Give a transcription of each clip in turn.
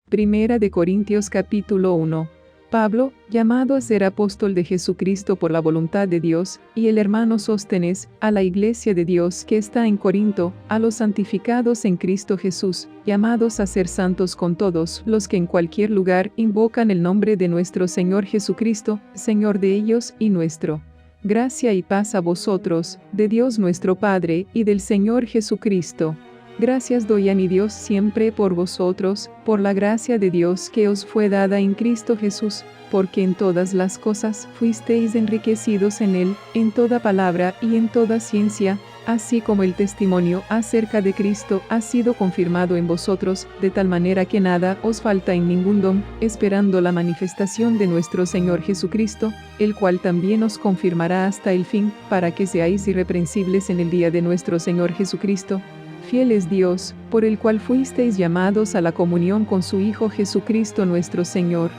Primera de Corintios capítulo 1. Pablo, llamado a ser apóstol de Jesucristo por la voluntad de Dios, y el hermano Sóstenes, a la iglesia de Dios que está en Corinto, a los santificados en Cristo Jesús, llamados a ser santos con todos los que en cualquier lugar invocan el nombre de nuestro Señor Jesucristo, Señor de ellos y nuestro. Gracia y paz a vosotros, de Dios nuestro Padre y del Señor Jesucristo. Gracias doy a mi Dios siempre por vosotros, por la gracia de Dios que os fue dada en Cristo Jesús, porque en todas las cosas fuisteis enriquecidos en Él, en toda palabra y en toda ciencia, así como el testimonio acerca de Cristo ha sido confirmado en vosotros, de tal manera que nada os falta en ningún don, esperando la manifestación de nuestro Señor Jesucristo, el cual también os confirmará hasta el fin, para que seáis irreprensibles en el día de nuestro Señor Jesucristo. Fiel es Dios, por el cual fuisteis llamados a la comunión con su Hijo Jesucristo nuestro Señor.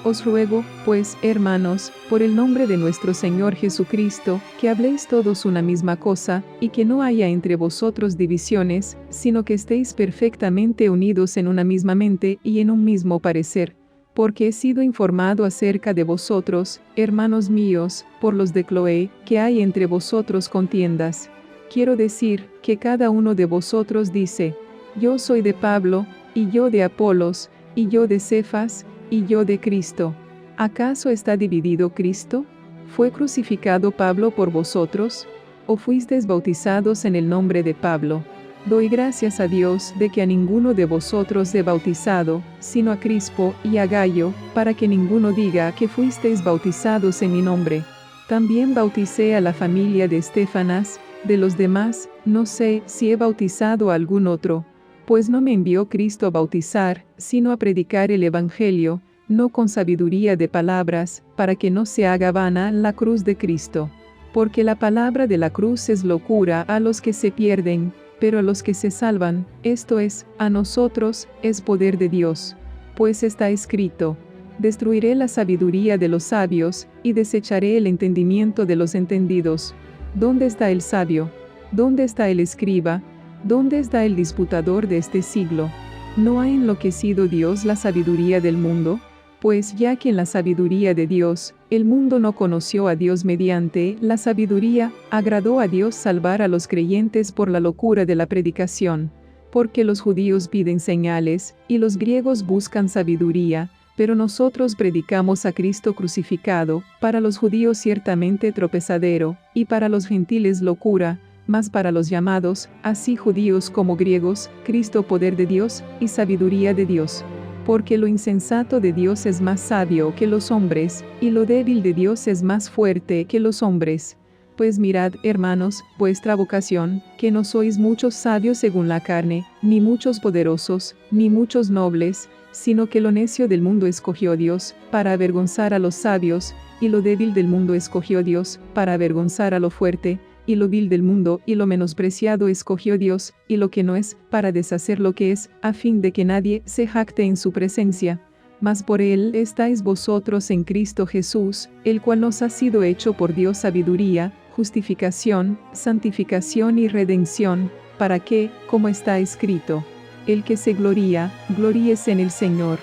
Os ruego, pues, hermanos, por el nombre de nuestro Señor Jesucristo, que habléis todos una misma cosa, y que no haya entre vosotros divisiones, sino que estéis perfectamente unidos en una misma mente y en un mismo parecer. Porque he sido informado acerca de vosotros, hermanos míos, por los de Cloé, que hay entre vosotros contiendas. Quiero decir, que cada uno de vosotros dice, yo soy de Pablo, y yo de Apolos, y yo de Cefas, y yo de Cristo. ¿Acaso está dividido Cristo? ¿Fue crucificado Pablo por vosotros? ¿O fuisteis bautizados en el nombre de Pablo? Doy gracias a Dios de que a ninguno de vosotros he bautizado, sino a Crispo y a Gayo, para que ninguno diga que fuisteis bautizados en mi nombre. También bauticé a la familia de Estéfanas. De los demás, no sé si he bautizado a algún otro, pues no me envió Cristo a bautizar, sino a predicar el Evangelio, no con sabiduría de palabras, para que no se haga vana la cruz de Cristo. Porque la palabra de la cruz es locura a los que se pierden, pero a los que se salvan, esto es, a nosotros, es poder de Dios. Pues está escrito, destruiré la sabiduría de los sabios, y desecharé el entendimiento de los entendidos. ¿Dónde está el sabio? ¿Dónde está el escriba? ¿Dónde está el disputador de este siglo? ¿No ha enloquecido Dios la sabiduría del mundo? Pues ya que en la sabiduría de Dios, el mundo no conoció a Dios mediante la sabiduría, agradó a Dios salvar a los creyentes por la locura de la predicación. Porque los judíos piden señales, y los griegos buscan sabiduría, pero nosotros predicamos a Cristo crucificado, para los judíos ciertamente tropezadero, y para los gentiles locura, mas para los llamados, así judíos como griegos, Cristo poder de Dios, y sabiduría de Dios. Porque lo insensato de Dios es más sabio que los hombres, y lo débil de Dios es más fuerte que los hombres. Pues mirad, hermanos, vuestra vocación, que no sois muchos sabios según la carne, ni muchos poderosos, ni muchos nobles, sino que lo necio del mundo escogió Dios, para avergonzar a los sabios, y lo débil del mundo escogió Dios, para avergonzar a lo fuerte, y lo vil del mundo y lo menospreciado escogió Dios, y lo que no es, para deshacer lo que es, a fin de que nadie se jacte en su presencia. Mas por él estáis vosotros en Cristo Jesús, el cual nos ha sido hecho por Dios sabiduría, justificación, santificación y redención, para que, como está escrito, el que se gloría, gloríese en el Señor.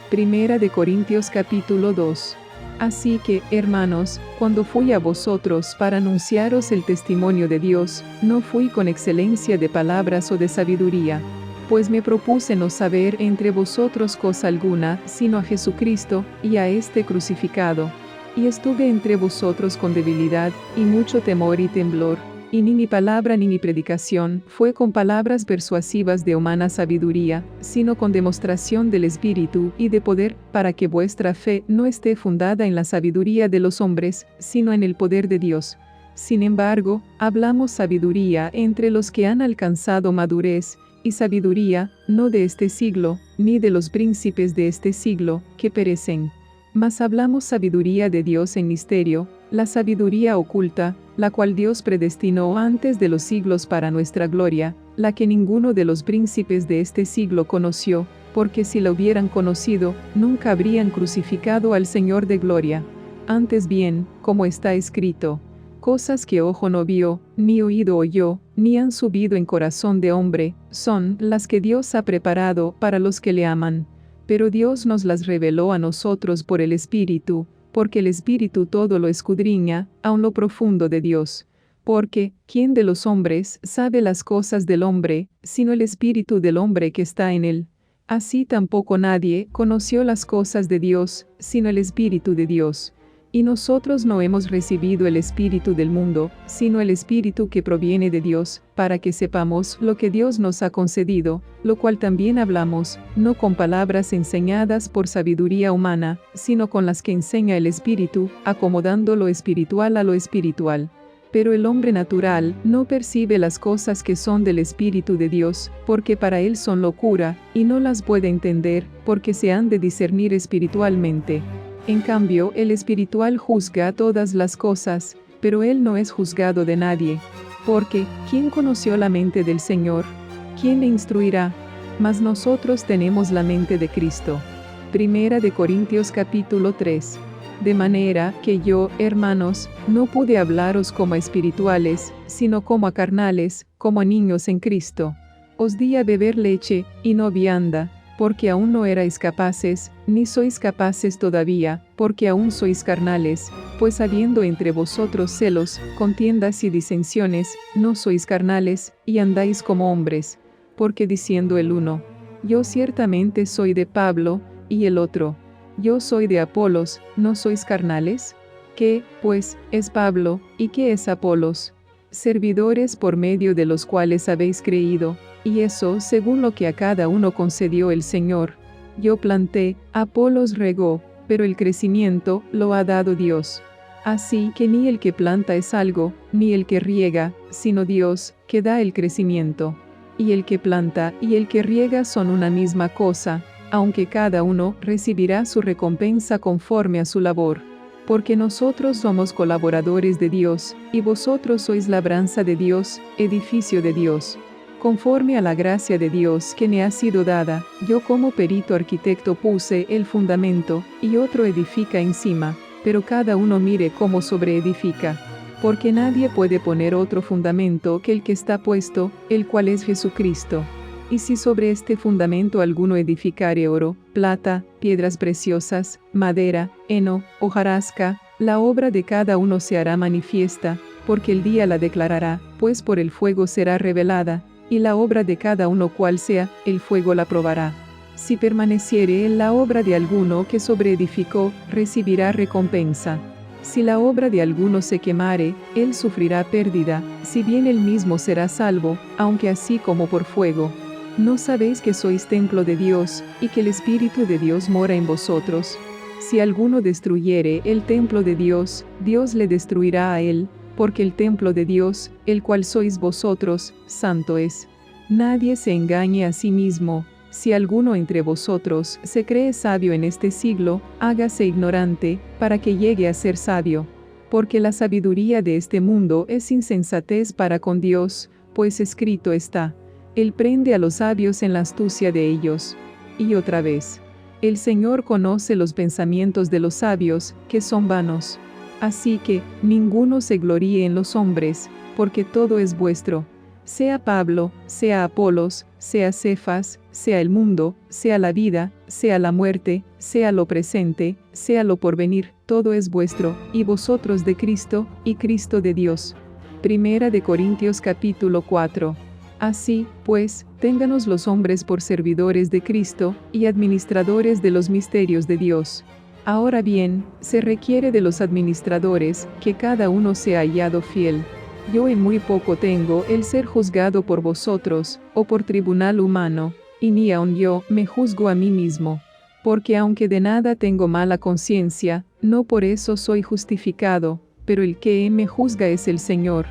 Primera de Corintios capítulo 2. Así que, hermanos, cuando fui a vosotros para anunciaros el testimonio de Dios, no fui con excelencia de palabras o de sabiduría, pues me propuse no saber entre vosotros cosa alguna, sino a Jesucristo, y a este crucificado. Y estuve entre vosotros con debilidad, y mucho temor y temblor. Y ni mi palabra ni mi predicación fue con palabras persuasivas de humana sabiduría, sino con demostración del Espíritu y de poder, para que vuestra fe no esté fundada en la sabiduría de los hombres, sino en el poder de Dios. Sin embargo, hablamos sabiduría entre los que han alcanzado madurez, y sabiduría, no de este siglo, ni de los príncipes de este siglo, que perecen. Mas hablamos sabiduría de Dios en misterio, la sabiduría oculta, la cual Dios predestinó antes de los siglos para nuestra gloria, la que ninguno de los príncipes de este siglo conoció, porque si la hubieran conocido, nunca habrían crucificado al Señor de gloria. Antes bien, como está escrito, cosas que ojo no vio, ni oído oyó, ni han subido en corazón de hombre, son las que Dios ha preparado para los que le aman. Pero Dios nos las reveló a nosotros por el Espíritu, porque el Espíritu todo lo escudriña, aun lo profundo de Dios. Porque, ¿quién de los hombres sabe las cosas del hombre, sino el Espíritu del hombre que está en él? Así tampoco nadie conoció las cosas de Dios, sino el Espíritu de Dios. Y nosotros no hemos recibido el Espíritu del mundo, sino el Espíritu que proviene de Dios, para que sepamos lo que Dios nos ha concedido, lo cual también hablamos, no con palabras enseñadas por sabiduría humana, sino con las que enseña el Espíritu, acomodando lo espiritual a lo espiritual. Pero el hombre natural no percibe las cosas que son del Espíritu de Dios, porque para él son locura, y no las puede entender, porque se han de discernir espiritualmente. En cambio, el espiritual juzga todas las cosas, pero él no es juzgado de nadie. Porque, ¿quién conoció la mente del Señor? ¿Quién le instruirá? Mas nosotros tenemos la mente de Cristo. Primera de Corintios capítulo 3. De manera que yo, hermanos, no pude hablaros como a espirituales, sino como a carnales, como a niños en Cristo. Os di a beber leche, y no vianda, porque aún no erais capaces, ni sois capaces todavía, porque aún sois carnales, pues habiendo entre vosotros celos, contiendas y disensiones, no sois carnales, y andáis como hombres. Porque diciendo el uno, yo ciertamente soy de Pablo, y el otro, yo soy de Apolos, ¿no sois carnales? ¿Qué, pues, es Pablo, y qué es Apolos? Servidores por medio de los cuales habéis creído, y eso según lo que a cada uno concedió el Señor. Yo planté, Apolos regó, pero el crecimiento lo ha dado Dios. Así que ni el que planta es algo, ni el que riega, sino Dios, que da el crecimiento. Y el que planta y el que riega son una misma cosa, aunque cada uno recibirá su recompensa conforme a su labor. Porque nosotros somos colaboradores de Dios, y vosotros sois labranza de Dios, edificio de Dios. Conforme a la gracia de Dios que me ha sido dada, yo como perito arquitecto puse el fundamento, y otro edifica encima, pero cada uno mire cómo sobreedifica. Porque nadie puede poner otro fundamento que el que está puesto, el cual es Jesucristo. Y si sobre este fundamento alguno edificare oro, plata, piedras preciosas, madera, heno, hojarasca, la obra de cada uno se hará manifiesta, porque el día la declarará, pues por el fuego será revelada, y la obra de cada uno cual sea, el fuego la probará. Si permaneciere en la obra de alguno que sobreedificó, recibirá recompensa. Si la obra de alguno se quemare, él sufrirá pérdida, si bien él mismo será salvo, aunque así como por fuego. ¿No sabéis que sois templo de Dios, y que el Espíritu de Dios mora en vosotros? Si alguno destruyere el templo de Dios, Dios le destruirá a él, porque el templo de Dios, el cual sois vosotros, santo es. Nadie se engañe a sí mismo. Si alguno entre vosotros se cree sabio en este siglo, hágase ignorante, para que llegue a ser sabio. Porque la sabiduría de este mundo es insensatez para con Dios, pues escrito está, Él prende a los sabios en la astucia de ellos. Y otra vez, el Señor conoce los pensamientos de los sabios, que son vanos. Así que, ninguno se gloríe en los hombres, porque todo es vuestro. Sea Pablo, sea Apolos, sea Cefas, sea el mundo, sea la vida, sea la muerte, sea lo presente, sea lo porvenir, todo es vuestro, y vosotros de Cristo, y Cristo de Dios. Primera de Corintios capítulo 4. Así, pues, ténganos los hombres por servidores de Cristo, y administradores de los misterios de Dios. Ahora bien, se requiere de los administradores, que cada uno sea hallado fiel. Yo en muy poco tengo el ser juzgado por vosotros, o por tribunal humano, y ni aun yo me juzgo a mí mismo. Porque aunque de nada tengo mala conciencia, no por eso soy justificado, pero el que me juzga es el Señor.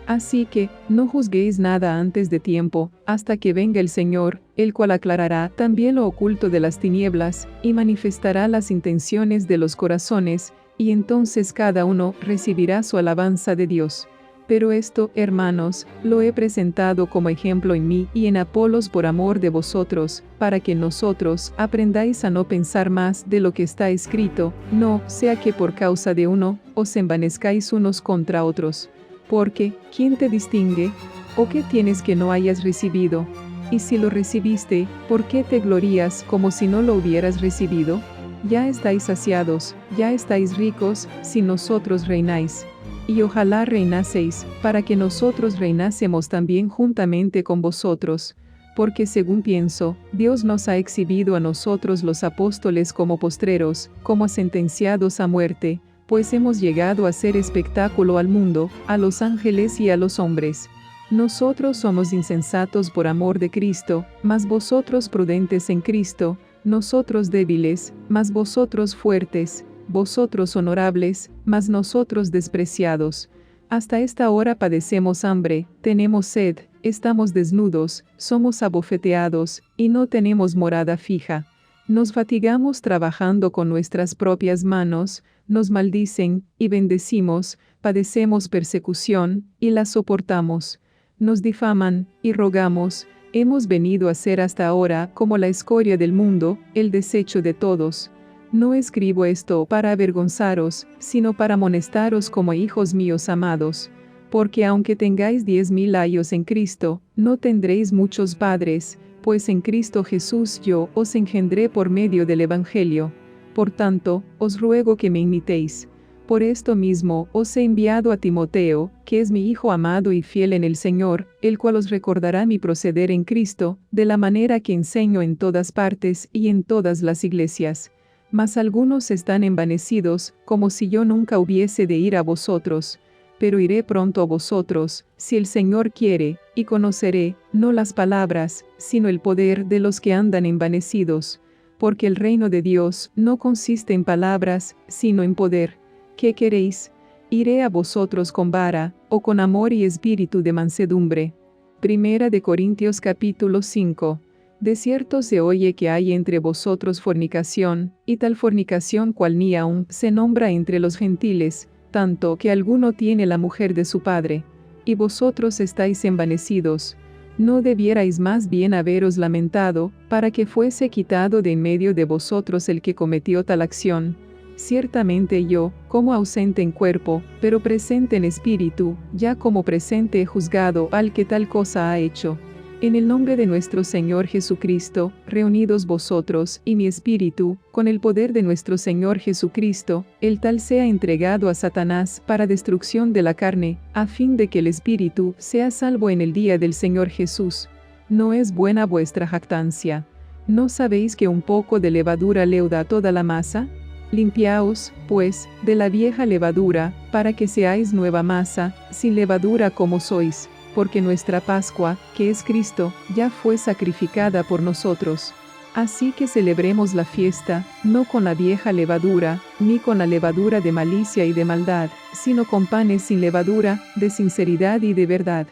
Así que, no juzguéis nada antes de tiempo, hasta que venga el Señor, el cual aclarará también lo oculto de las tinieblas, y manifestará las intenciones de los corazones, y entonces cada uno recibirá su alabanza de Dios. Pero esto, hermanos, lo he presentado como ejemplo en mí y en Apolos por amor de vosotros, para que nosotros aprendáis a no pensar más de lo que está escrito, no sea que por causa de uno, os envanezcáis unos contra otros. Porque, ¿quién te distingue? ¿O qué tienes que no hayas recibido? Y si lo recibiste, ¿por qué te glorías como si no lo hubieras recibido? Ya estáis saciados, ya estáis ricos, si nosotros reináis. Y ojalá reinaseis, para que nosotros reinásemos también juntamente con vosotros. Porque según pienso, Dios nos ha exhibido a nosotros los apóstoles como postreros, como sentenciados a muerte, pues hemos llegado a ser espectáculo al mundo, a los ángeles y a los hombres. Nosotros somos insensatos por amor de Cristo, mas vosotros prudentes en Cristo, nosotros débiles, mas vosotros fuertes, vosotros honorables, mas nosotros despreciados. Hasta esta hora padecemos hambre, tenemos sed, estamos desnudos, somos abofeteados, y no tenemos morada fija. Nos fatigamos trabajando con nuestras propias manos, nos maldicen, y bendecimos, padecemos persecución, y la soportamos. Nos difaman, y rogamos, hemos venido a ser hasta ahora como la escoria del mundo, el desecho de todos. No escribo esto para avergonzaros, sino para amonestaros como hijos míos amados. Porque aunque tengáis 10,000 años en Cristo, no tendréis muchos padres, pues en Cristo Jesús yo os engendré por medio del Evangelio. Por tanto, os ruego que me imitéis. Por esto mismo os he enviado a Timoteo, que es mi hijo amado y fiel en el Señor, el cual os recordará mi proceder en Cristo, de la manera que enseño en todas partes y en todas las iglesias. Mas algunos están envanecidos, como si yo nunca hubiese de ir a vosotros. Pero iré pronto a vosotros, si el Señor quiere, y conoceré, no las palabras, sino el poder de los que andan envanecidos. Porque el reino de Dios no consiste en palabras, sino en poder. ¿Qué queréis? ¿Iré a vosotros con vara, o con amor y espíritu de mansedumbre? Primera de Corintios capítulo 5. De cierto se oye que hay entre vosotros fornicación, y tal fornicación cual ni aun se nombra entre los gentiles, tanto que alguno tiene la mujer de su padre. Y vosotros estáis envanecidos. ¿No debierais más bien haberos lamentado, para que fuese quitado de en medio de vosotros el que cometió tal acción? Ciertamente yo, como ausente en cuerpo, pero presente en espíritu, ya como presente he juzgado al que tal cosa ha hecho. En el nombre de nuestro Señor Jesucristo, reunidos vosotros y mi espíritu, con el poder de nuestro Señor Jesucristo, el tal sea entregado a Satanás para destrucción de la carne, a fin de que el espíritu sea salvo en el día del Señor Jesús. ¿No es buena vuestra jactancia? ¿No sabéis que un poco de levadura leuda toda la masa? Limpiaos, pues, de la vieja levadura, para que seáis nueva masa, sin levadura como sois, porque nuestra Pascua, que es Cristo, ya fue sacrificada por nosotros. Así que celebremos la fiesta, no con la vieja levadura, ni con la levadura de malicia y de maldad, sino con panes sin levadura, de sinceridad y de verdad.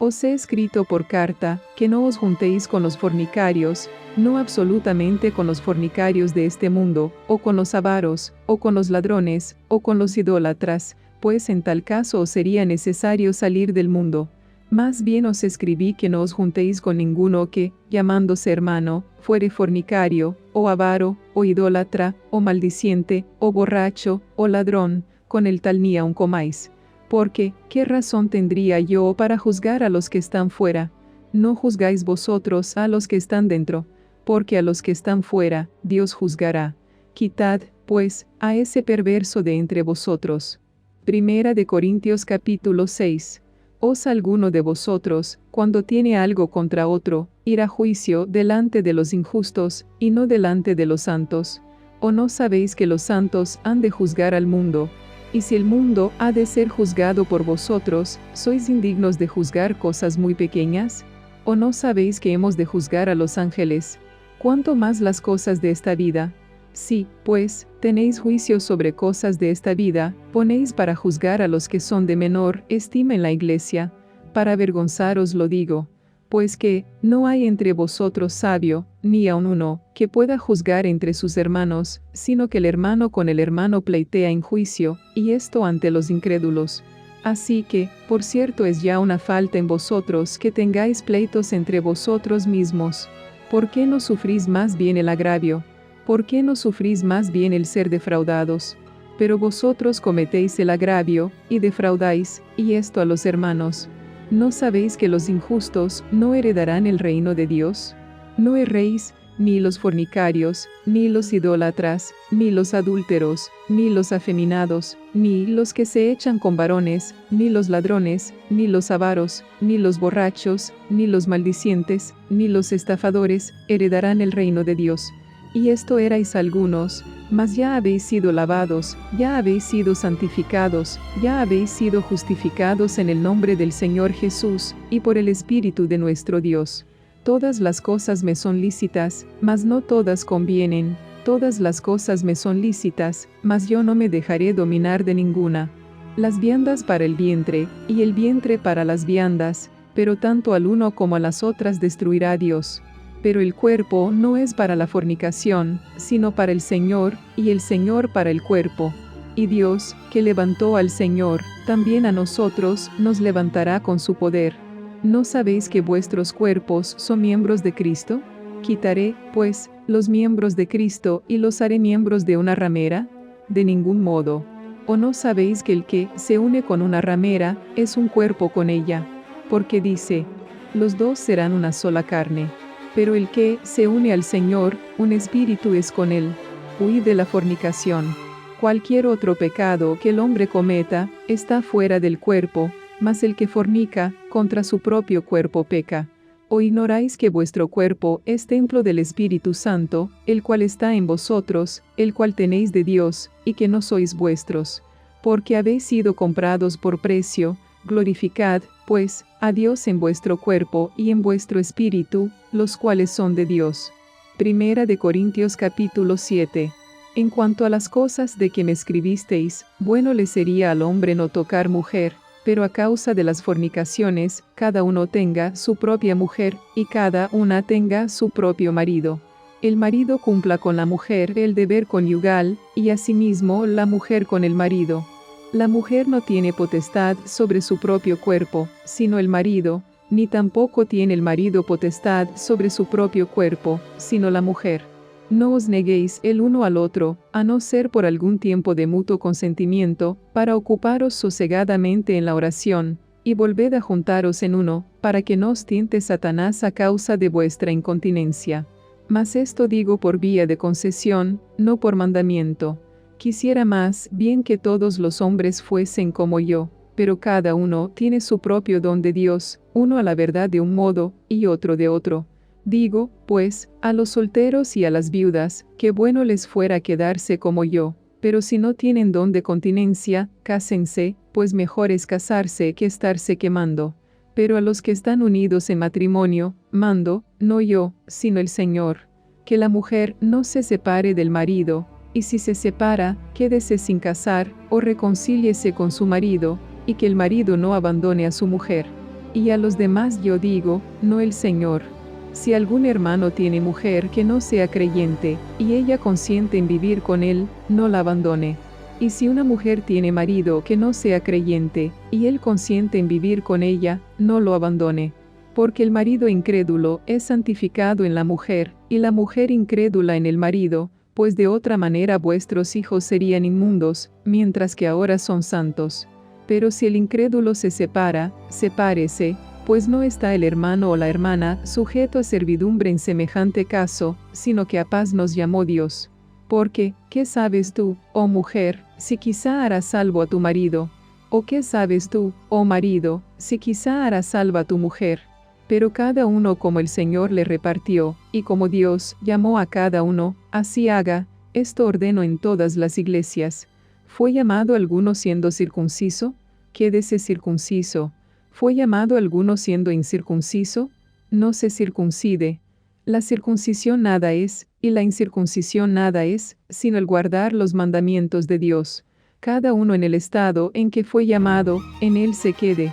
Os he escrito por carta, que no os juntéis con los fornicarios, no absolutamente con los fornicarios de este mundo, o con los avaros, o con los ladrones, o con los idólatras, pues en tal caso os sería necesario salir del mundo. Más bien os escribí que no os juntéis con ninguno que, llamándose hermano, fuere fornicario, o avaro, o idólatra, o maldiciente, o borracho, o ladrón, con el tal ni aun comáis. Porque, ¿qué razón tendría yo para juzgar a los que están fuera? No juzgáis vosotros a los que están dentro, porque a los que están fuera, Dios juzgará. Quitad, pues, a ese perverso de entre vosotros. Primera de Corintios capítulo 6. ¿Os alguno de vosotros, cuando tiene algo contra otro, ir a juicio delante de los injustos, y no delante de los santos? ¿O no sabéis que los santos han de juzgar al mundo? Y si el mundo ha de ser juzgado por vosotros, ¿sois indignos de juzgar cosas muy pequeñas? ¿O no sabéis que hemos de juzgar a los ángeles? ¿Cuánto más las cosas de esta vida? Si, pues, tenéis juicio sobre cosas de esta vida, ponéis para juzgar a los que son de menor estima en la iglesia. Para avergonzaros lo digo. Pues que, no hay entre vosotros sabio, ni aun uno, que pueda juzgar entre sus hermanos, sino que el hermano con el hermano pleitea en juicio, y esto ante los incrédulos. Así que, por cierto es ya una falta en vosotros que tengáis pleitos entre vosotros mismos. ¿Por qué no sufrís más bien el agravio? ¿Por qué no sufrís más bien el ser defraudados? Pero vosotros cometéis el agravio, y defraudáis, y esto a los hermanos. ¿No sabéis que los injustos no heredarán el reino de Dios? No erréis, ni los fornicarios, ni los idólatras, ni los adúlteros, ni los afeminados, ni los que se echan con varones, ni los ladrones, ni los avaros, ni los borrachos, ni los maldicientes, ni los estafadores, heredarán el reino de Dios. Y esto erais algunos, mas ya habéis sido lavados, ya habéis sido santificados, ya habéis sido justificados en el nombre del Señor Jesús, y por el Espíritu de nuestro Dios. Todas las cosas me son lícitas, mas no todas convienen. Todas las cosas me son lícitas, mas yo no me dejaré dominar de ninguna. Las viandas para el vientre, y el vientre para las viandas, pero tanto al uno como a las otras destruirá Dios. Pero el cuerpo no es para la fornicación, sino para el Señor, y el Señor para el cuerpo. Y Dios, que levantó al Señor, también a nosotros nos levantará con su poder. ¿No sabéis que vuestros cuerpos son miembros de Cristo? ¿Quitaré, pues, los miembros de Cristo y los haré miembros de una ramera? De ningún modo. ¿O no sabéis que el que se une con una ramera es un cuerpo con ella? Porque dice, los dos serán una sola carne. Pero el que se une al Señor, un espíritu es con él. Huid de la fornicación. Cualquier otro pecado que el hombre cometa está fuera del cuerpo, mas el que fornica, contra su propio cuerpo peca. ¿O ignoráis que vuestro cuerpo es templo del Espíritu Santo, el cual está en vosotros, el cual tenéis de Dios, y que no sois vuestros? Porque habéis sido comprados por precio. Glorificad, pues, a Dios en vuestro cuerpo y en vuestro espíritu, los cuales son de Dios. Primera de Corintios capítulo 7. En cuanto a las cosas de que me escribisteis, bueno le sería al hombre no tocar mujer, pero a causa de las fornicaciones, cada uno tenga su propia mujer, y cada una tenga su propio marido. El marido cumpla con la mujer el deber conyugal, y asimismo la mujer con el marido. La mujer no tiene potestad sobre su propio cuerpo, sino el marido, ni tampoco tiene el marido potestad sobre su propio cuerpo, sino la mujer. No os neguéis el uno al otro, a no ser por algún tiempo de mutuo consentimiento, para ocuparos sosegadamente en la oración, y volved a juntaros en uno, para que no os tiente Satanás a causa de vuestra incontinencia. Mas esto digo por vía de concesión, no por mandamiento. Quisiera más bien que todos los hombres fuesen como yo, pero cada uno tiene su propio don de Dios, uno a la verdad de un modo, y otro de otro. Digo, pues, a los solteros y a las viudas, que bueno les fuera quedarse como yo, pero si no tienen don de continencia, cásense, pues mejor es casarse que estarse quemando. Pero a los que están unidos en matrimonio, mando, no yo, sino el Señor, que la mujer no se separe del marido, y si se separa, quédese sin casar, o reconcíliese con su marido, y que el marido no abandone a su mujer. Y a los demás yo digo, no el Señor. Si algún hermano tiene mujer que no sea creyente, y ella consiente en vivir con él, no la abandone. Y si una mujer tiene marido que no sea creyente, y él consiente en vivir con ella, no lo abandone. Porque el marido incrédulo es santificado en la mujer, y la mujer incrédula en el marido, pues de otra manera vuestros hijos serían inmundos, mientras que ahora son santos. Pero si el incrédulo se separa, sepárese, pues no está el hermano o la hermana sujeto a servidumbre en semejante caso, sino que a paz nos llamó Dios. Porque, ¿qué sabes tú, oh mujer, si quizá harás salvo a tu marido? ¿O qué sabes tú, oh marido, si quizá harás salvo a tu mujer? Pero cada uno como el Señor le repartió, y como Dios llamó a cada uno, así haga. Esto ordeno en todas las iglesias. ¿Fue llamado alguno siendo circunciso? Quédese circunciso. ¿Fue llamado alguno siendo incircunciso? No se circuncide. La circuncisión nada es, y la incircuncisión nada es, sino el guardar los mandamientos de Dios. Cada uno en el estado en que fue llamado, en él se quede.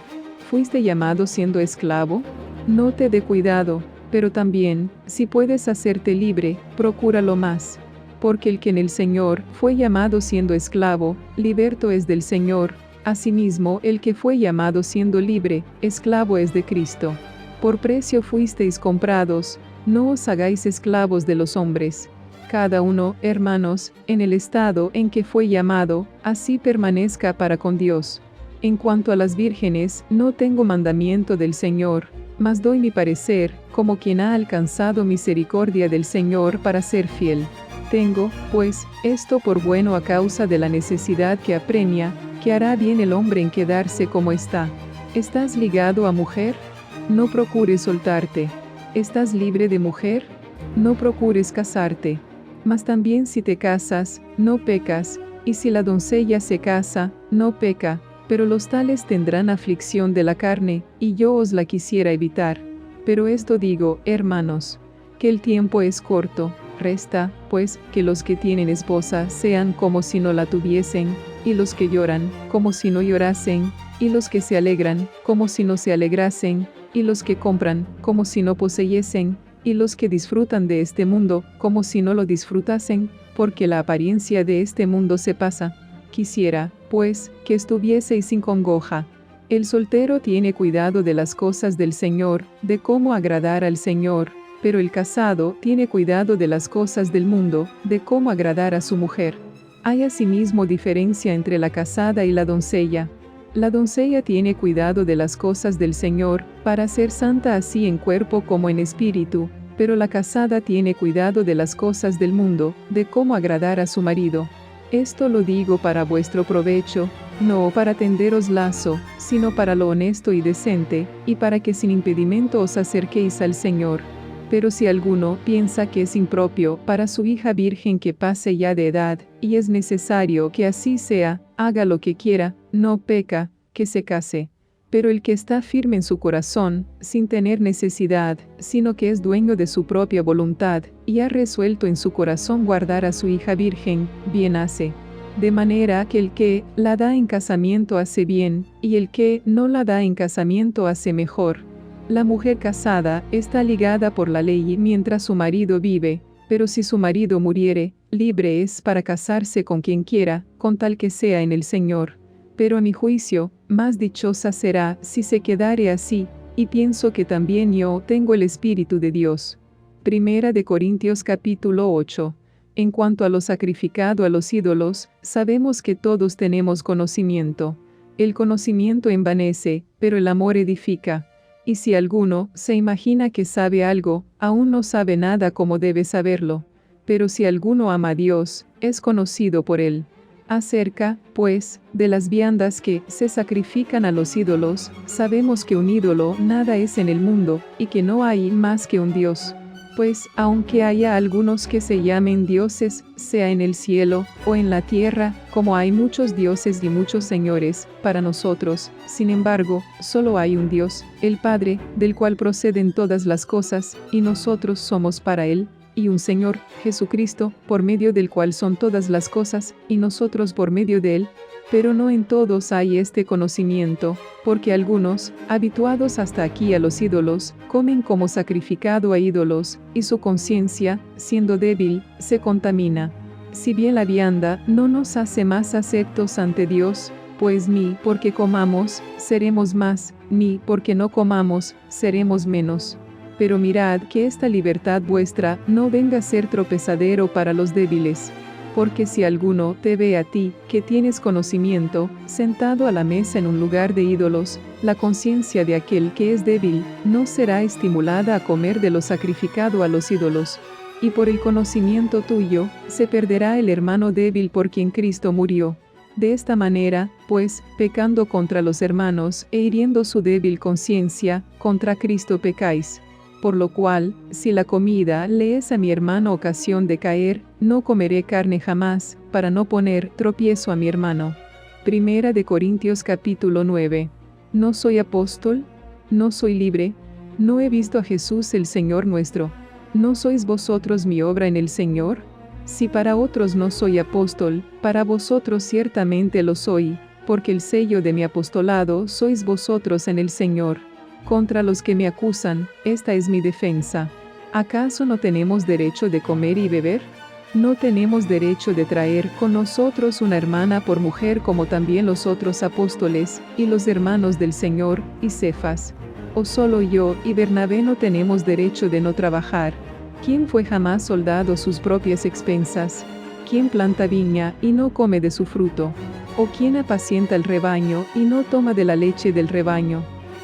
¿Fuiste llamado siendo esclavo? No te dé cuidado, pero también, si puedes hacerte libre, procúralo más. Porque el que en el Señor fue llamado siendo esclavo, liberto es del Señor. Asimismo, el que fue llamado siendo libre, esclavo es de Cristo. Por precio fuisteis comprados, no os hagáis esclavos de los hombres. Cada uno, hermanos, en el estado en que fue llamado, así permanezca para con Dios. En cuanto a las vírgenes, no tengo mandamiento del Señor, mas doy mi parecer, como quien ha alcanzado misericordia del Señor para ser fiel. Tengo, pues, esto por bueno a causa de la necesidad que apremia, que hará bien el hombre en quedarse como está. ¿Estás ligado a mujer? No procures soltarte. ¿Estás libre de mujer? No procures casarte. Mas también si te casas, no pecas, y si la doncella se casa, no peca, pero los tales tendrán aflicción de la carne, y yo os la quisiera evitar. Pero esto digo, hermanos, que el tiempo es corto, resta, pues, que los que tienen esposa sean como si no la tuviesen, y los que lloran, como si no llorasen, y los que se alegran, como si no se alegrasen, y los que compran, como si no poseyesen, y los que disfrutan de este mundo, como si no lo disfrutasen, porque la apariencia de este mundo se pasa. Quisiera, pues, que estuvieseis sin congoja. El soltero tiene cuidado de las cosas del Señor, de cómo agradar al Señor, pero el casado tiene cuidado de las cosas del mundo, de cómo agradar a su mujer. Hay asimismo diferencia entre la casada y la doncella. La doncella tiene cuidado de las cosas del Señor, para ser santa así en cuerpo como en espíritu, pero la casada tiene cuidado de las cosas del mundo, de cómo agradar a su marido. Esto lo digo para vuestro provecho, no para tenderos lazo, sino para lo honesto y decente, y para que sin impedimento os acerquéis al Señor. Pero si alguno piensa que es impropio para su hija virgen que pase ya de edad, y es necesario que así sea, haga lo que quiera, no peca, que se case. Pero el que está firme en su corazón, sin tener necesidad, sino que es dueño de su propia voluntad, y ha resuelto en su corazón guardar a su hija virgen, bien hace. De manera que el que la da en casamiento hace bien, y el que no la da en casamiento hace mejor. La mujer casada está ligada por la ley mientras su marido vive, pero si su marido muriere, libre es para casarse con quien quiera, con tal que sea en el Señor. Pero a mi juicio, más dichosa será si se quedare así, y pienso que también yo tengo el Espíritu de Dios. Primera de Corintios capítulo 8. En cuanto a lo sacrificado a los ídolos, sabemos que todos tenemos conocimiento. El conocimiento envanece, pero el amor edifica. Y si alguno se imagina que sabe algo, aún no sabe nada como debe saberlo. Pero si alguno ama a Dios, es conocido por él. Acerca, pues, de las viandas que se sacrifican a los ídolos, sabemos que un ídolo nada es en el mundo, y que no hay más que un Dios. Pues, aunque haya algunos que se llamen dioses, sea en el cielo, o en la tierra, como hay muchos dioses y muchos señores, para nosotros, sin embargo, solo hay un Dios, el Padre, del cual proceden todas las cosas, y nosotros somos para Él, y un Señor, Jesucristo, por medio del cual son todas las cosas, y nosotros por medio de Él. Pero no en todos hay este conocimiento, porque algunos, habituados hasta aquí a los ídolos, comen como sacrificado a ídolos, y su conciencia, siendo débil, se contamina. Si bien la vianda no nos hace más aceptos ante Dios, pues ni porque comamos, seremos más, ni porque no comamos, seremos menos. Pero mirad que esta libertad vuestra no venga a ser tropezadero para los débiles. Porque si alguno te ve a ti, que tienes conocimiento, sentado a la mesa en un lugar de ídolos, la conciencia de aquel que es débil, no será estimulada a comer de lo sacrificado a los ídolos. Y por el conocimiento tuyo, se perderá el hermano débil por quien Cristo murió. De esta manera, pues, pecando contra los hermanos e hiriendo su débil conciencia, contra Cristo pecáis. Por lo cual, si la comida le es a mi hermano ocasión de caer, no comeré carne jamás, para no poner tropiezo a mi hermano. Primera de Corintios capítulo 9. ¿No soy apóstol? ¿No soy libre? ¿No he visto a Jesús el Señor nuestro? ¿No sois vosotros mi obra en el Señor? Si para otros no soy apóstol, para vosotros ciertamente lo soy, porque el sello de mi apostolado sois vosotros en el Señor. Contra los que me acusan, esta es mi defensa. ¿Acaso no tenemos derecho de comer y beber? ¿No tenemos derecho de traer con nosotros una hermana por mujer como también los otros apóstoles, y los hermanos del Señor, y Cefas? ¿O solo yo y Bernabé no tenemos derecho de no trabajar? ¿Quién fue jamás soldado sus propias expensas? ¿Quién planta viña y no come de su fruto? ¿O quién apacienta el rebaño y no toma de la leche del rebaño?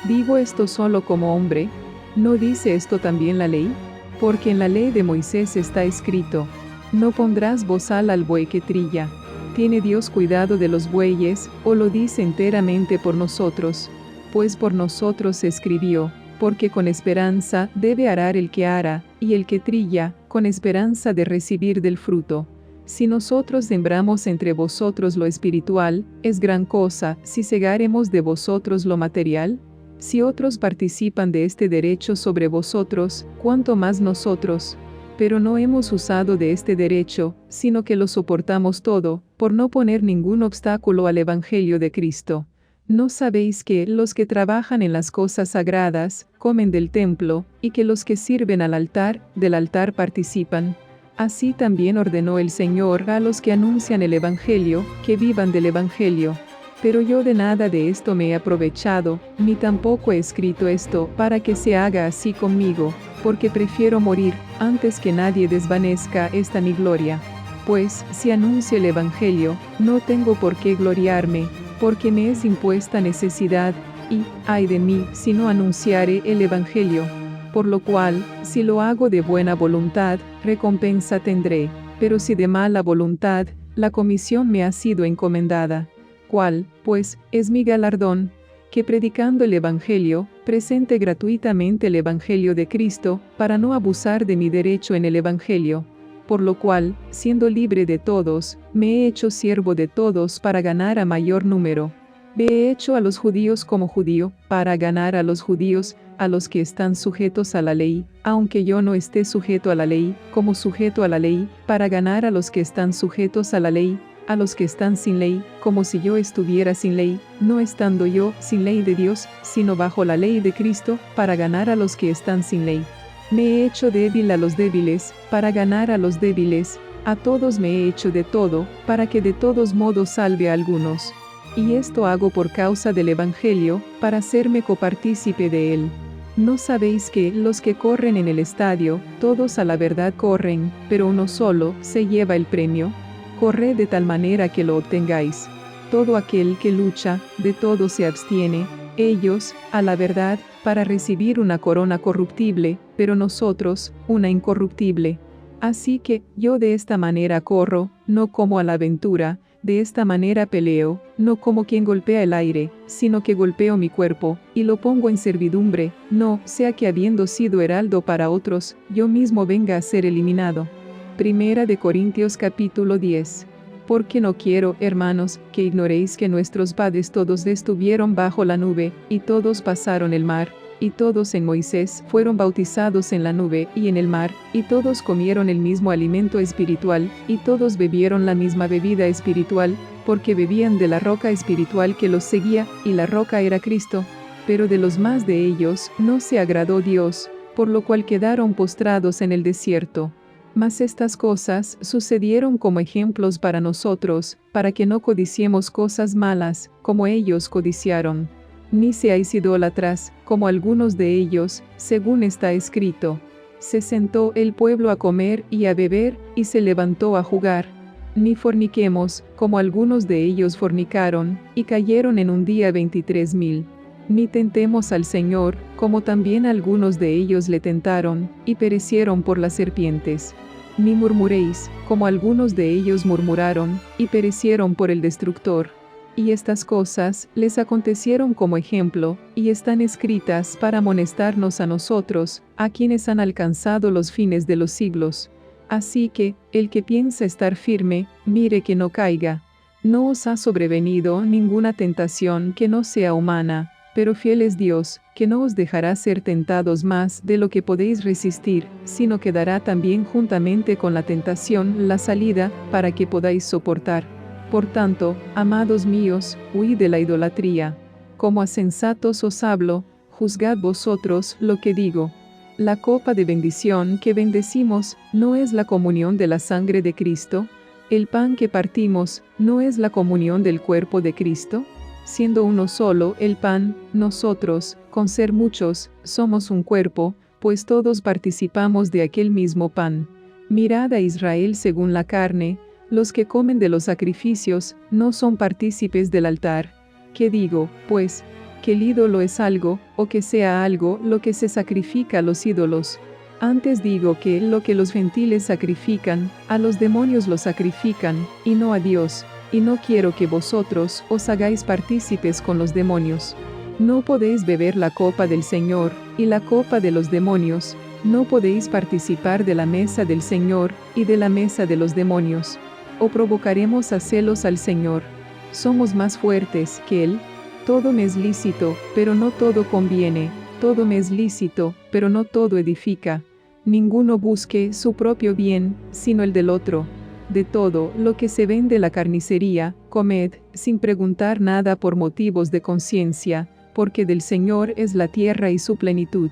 ¿Digo esto solo como hombre? ¿No dice esto también la ley? Porque en la ley de Moisés está escrito: no pondrás bozal al buey que trilla. ¿Tiene Dios cuidado de los bueyes, o lo dice enteramente por nosotros? Pues por nosotros se escribió, porque con esperanza debe arar el que ara, y el que trilla, con esperanza de recibir del fruto. Si nosotros sembramos entre vosotros lo espiritual, es gran cosa si segaremos de vosotros lo material. Si otros participan de este derecho sobre vosotros, ¿cuánto más nosotros? Pero no hemos usado de este derecho, sino que lo soportamos todo, por no poner ningún obstáculo al Evangelio de Cristo. ¿No sabéis que los que trabajan en las cosas sagradas, comen del templo, y que los que sirven al altar, del altar participan? Así también ordenó el Señor a los que anuncian el Evangelio, que vivan del Evangelio. Pero yo de nada de esto me he aprovechado, ni tampoco he escrito esto para que se haga así conmigo, porque prefiero morir, antes que nadie desvanezca esta mi gloria. Pues, si anuncio el Evangelio, no tengo por qué gloriarme, porque me es impuesta necesidad, y, ay de mí, si no anunciare el Evangelio. Por lo cual, si lo hago de buena voluntad, recompensa tendré, pero si de mala voluntad, la comisión me ha sido encomendada. ¿Cuál, pues, es mi galardón? Que predicando el Evangelio, presente gratuitamente el Evangelio de Cristo, para no abusar de mi derecho en el Evangelio. Por lo cual, siendo libre de todos, me he hecho siervo de todos para ganar a mayor número. Me he hecho a los judíos como judío, para ganar a los judíos, a los que están sujetos a la ley, aunque yo no esté sujeto a la ley, como sujeto a la ley, para ganar a los que están sujetos a la ley, a los que están sin ley, como si yo estuviera sin ley, no estando yo sin ley de Dios, sino bajo la ley de Cristo, para ganar a los que están sin ley. Me he hecho débil a los débiles, para ganar a los débiles, a todos me he hecho de todo, para que de todos modos salve a algunos. Y esto hago por causa del Evangelio, para hacerme copartícipe de él. ¿No sabéis que los que corren en el estadio, todos a la verdad corren, pero uno solo se lleva el premio? Corred de tal manera que lo obtengáis. Todo aquel que lucha, de todo se abstiene, ellos, a la verdad, para recibir una corona corruptible, pero nosotros, una incorruptible. Así que, yo de esta manera corro, no como a la aventura, de esta manera peleo, no como quien golpea el aire, sino que golpeo mi cuerpo, y lo pongo en servidumbre, no sea que habiendo sido heraldo para otros, yo mismo venga a ser eliminado. Primera de Corintios capítulo 10. Porque no quiero, hermanos, que ignoréis que nuestros padres todos estuvieron bajo la nube, y todos pasaron el mar, y todos en Moisés fueron bautizados en la nube y en el mar, y todos comieron el mismo alimento espiritual, y todos bebieron la misma bebida espiritual, porque bebían de la roca espiritual que los seguía, y la roca era Cristo. Pero de los más de ellos no se agradó Dios, por lo cual quedaron postrados en el desierto. Mas estas cosas sucedieron como ejemplos para nosotros, para que no codiciemos cosas malas, como ellos codiciaron. Ni seáis idólatras, como algunos de ellos, según está escrito. Se sentó el pueblo a comer y a beber, y se levantó a jugar. Ni forniquemos, como algunos de ellos fornicaron, y cayeron en un día 23,000. Ni tentemos al Señor, como también algunos de ellos le tentaron, y perecieron por las serpientes. Ni murmuréis, como algunos de ellos murmuraron, y perecieron por el destructor. Y estas cosas les acontecieron como ejemplo, y están escritas para amonestarnos a nosotros, a quienes han alcanzado los fines de los siglos. Así que, el que piensa estar firme, mire que no caiga. No os ha sobrevenido ninguna tentación que no sea humana, pero fiel es Dios, que no os dejará ser tentados más de lo que podéis resistir, sino que dará también juntamente con la tentación la salida, para que podáis soportar. Por tanto, amados míos, huid de la idolatría. Como a sensatos os hablo, juzgad vosotros lo que digo. La copa de bendición que bendecimos, ¿no es la comunión de la sangre de Cristo? El pan que partimos, ¿no es la comunión del cuerpo de Cristo? Siendo uno solo el pan, nosotros, con ser muchos, somos un cuerpo, pues todos participamos de aquel mismo pan. Mirad a Israel según la carne, Los que comen de los sacrificios no son partícipes del altar. ¿Qué digo, pues? Que el ídolo es algo, o que sea algo lo que se sacrifica a los ídolos. Antes digo que lo que los gentiles sacrifican, a los demonios lo sacrifican, y no a Dios, y no quiero que vosotros os hagáis partícipes con los demonios. No podéis beber la copa del Señor, y la copa de los demonios, no podéis participar de la mesa del Señor, y de la mesa de los demonios. ¿O provocaremos a celos al Señor? ¿Somos más fuertes que Él? Todo me es lícito, pero no todo conviene, todo me es lícito, pero no todo edifica. Ninguno busque su propio bien, sino el del otro. De todo lo que se vende la carnicería, comed, sin preguntar nada por motivos de conciencia, porque del Señor es la tierra y su plenitud.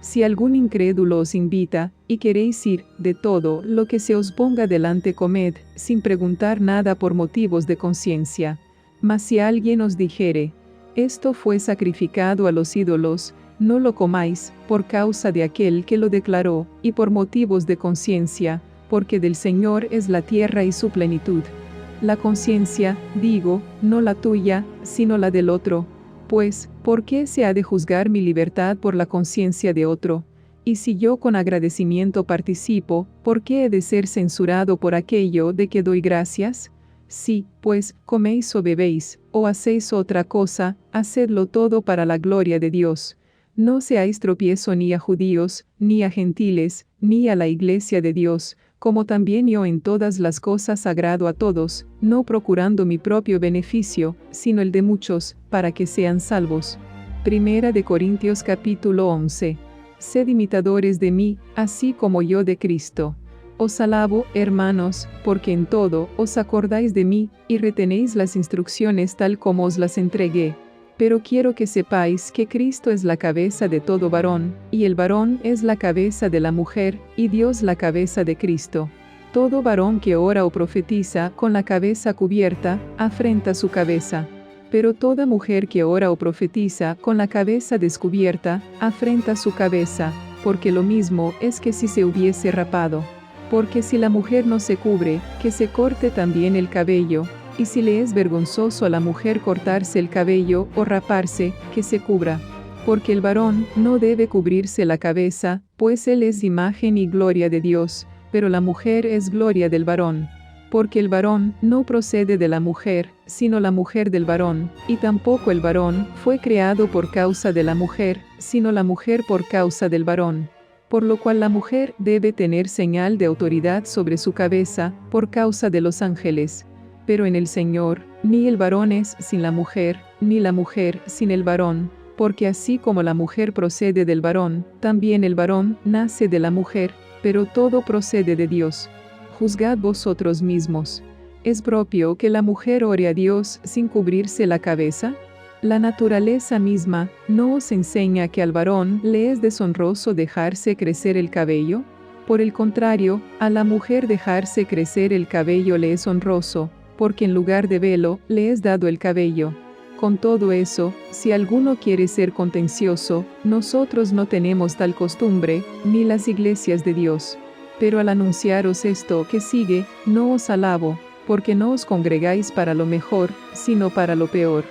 Si algún incrédulo os invita, y queréis ir, de todo lo que se os ponga delante comed, sin preguntar nada por motivos de conciencia. Mas si alguien os dijere, esto fue sacrificado a los ídolos, no lo comáis, por causa de aquel que lo declaró, y por motivos de conciencia, porque del Señor es la tierra y su plenitud. La conciencia, digo, no la tuya, sino la del otro. Pues, ¿por qué se ha de juzgar mi libertad por la conciencia de otro? Y si yo con agradecimiento participo, ¿por qué he de ser censurado por aquello de que doy gracias? Si, pues, coméis o bebéis, o hacéis otra cosa, hacedlo todo para la gloria de Dios. No seáis tropiezo ni a judíos, ni a gentiles, ni a la iglesia de Dios, como también yo en todas las cosas agrado a todos, no procurando mi propio beneficio, sino el de muchos, para que sean salvos. Primera de Corintios capítulo 11. Sed imitadores de mí, así como yo de Cristo. Os alabo, hermanos, porque en todo os acordáis de mí, y retenéis las instrucciones tal como os las entregué. Pero quiero que sepáis que Cristo es la cabeza de todo varón, y el varón es la cabeza de la mujer, y Dios la cabeza de Cristo. Todo varón que ora o profetiza con la cabeza cubierta, afrenta su cabeza. Pero toda mujer que ora o profetiza con la cabeza descubierta, afrenta su cabeza, porque lo mismo es que si se hubiese rapado. Porque si la mujer no se cubre, que se corte también el cabello, y si le es vergonzoso a la mujer cortarse el cabello o raparse, que se cubra. Porque el varón no debe cubrirse la cabeza, pues él es imagen y gloria de Dios, pero la mujer es gloria del varón. Porque el varón no procede de la mujer, sino la mujer del varón, y tampoco el varón fue creado por causa de la mujer, sino la mujer por causa del varón. Por lo cual la mujer debe tener señal de autoridad sobre su cabeza, por causa de los ángeles. Pero en el Señor, ni el varón es sin la mujer, ni la mujer sin el varón, porque así como la mujer procede del varón, también el varón nace de la mujer, pero todo procede de Dios. Juzgad vosotros mismos. ¿Es propio que la mujer ore a Dios sin cubrirse la cabeza? La naturaleza misma ¿no os enseña que al varón le es deshonroso dejarse crecer el cabello? Por el contrario, a la mujer dejarse crecer el cabello le es honroso, porque en lugar de velo le es dado el cabello. Con todo eso, si alguno quiere ser contencioso, nosotros no tenemos tal costumbre, ni las iglesias de Dios. Pero al anunciaros esto que sigue, no os alabo, porque no os congregáis para lo mejor, sino para lo peor.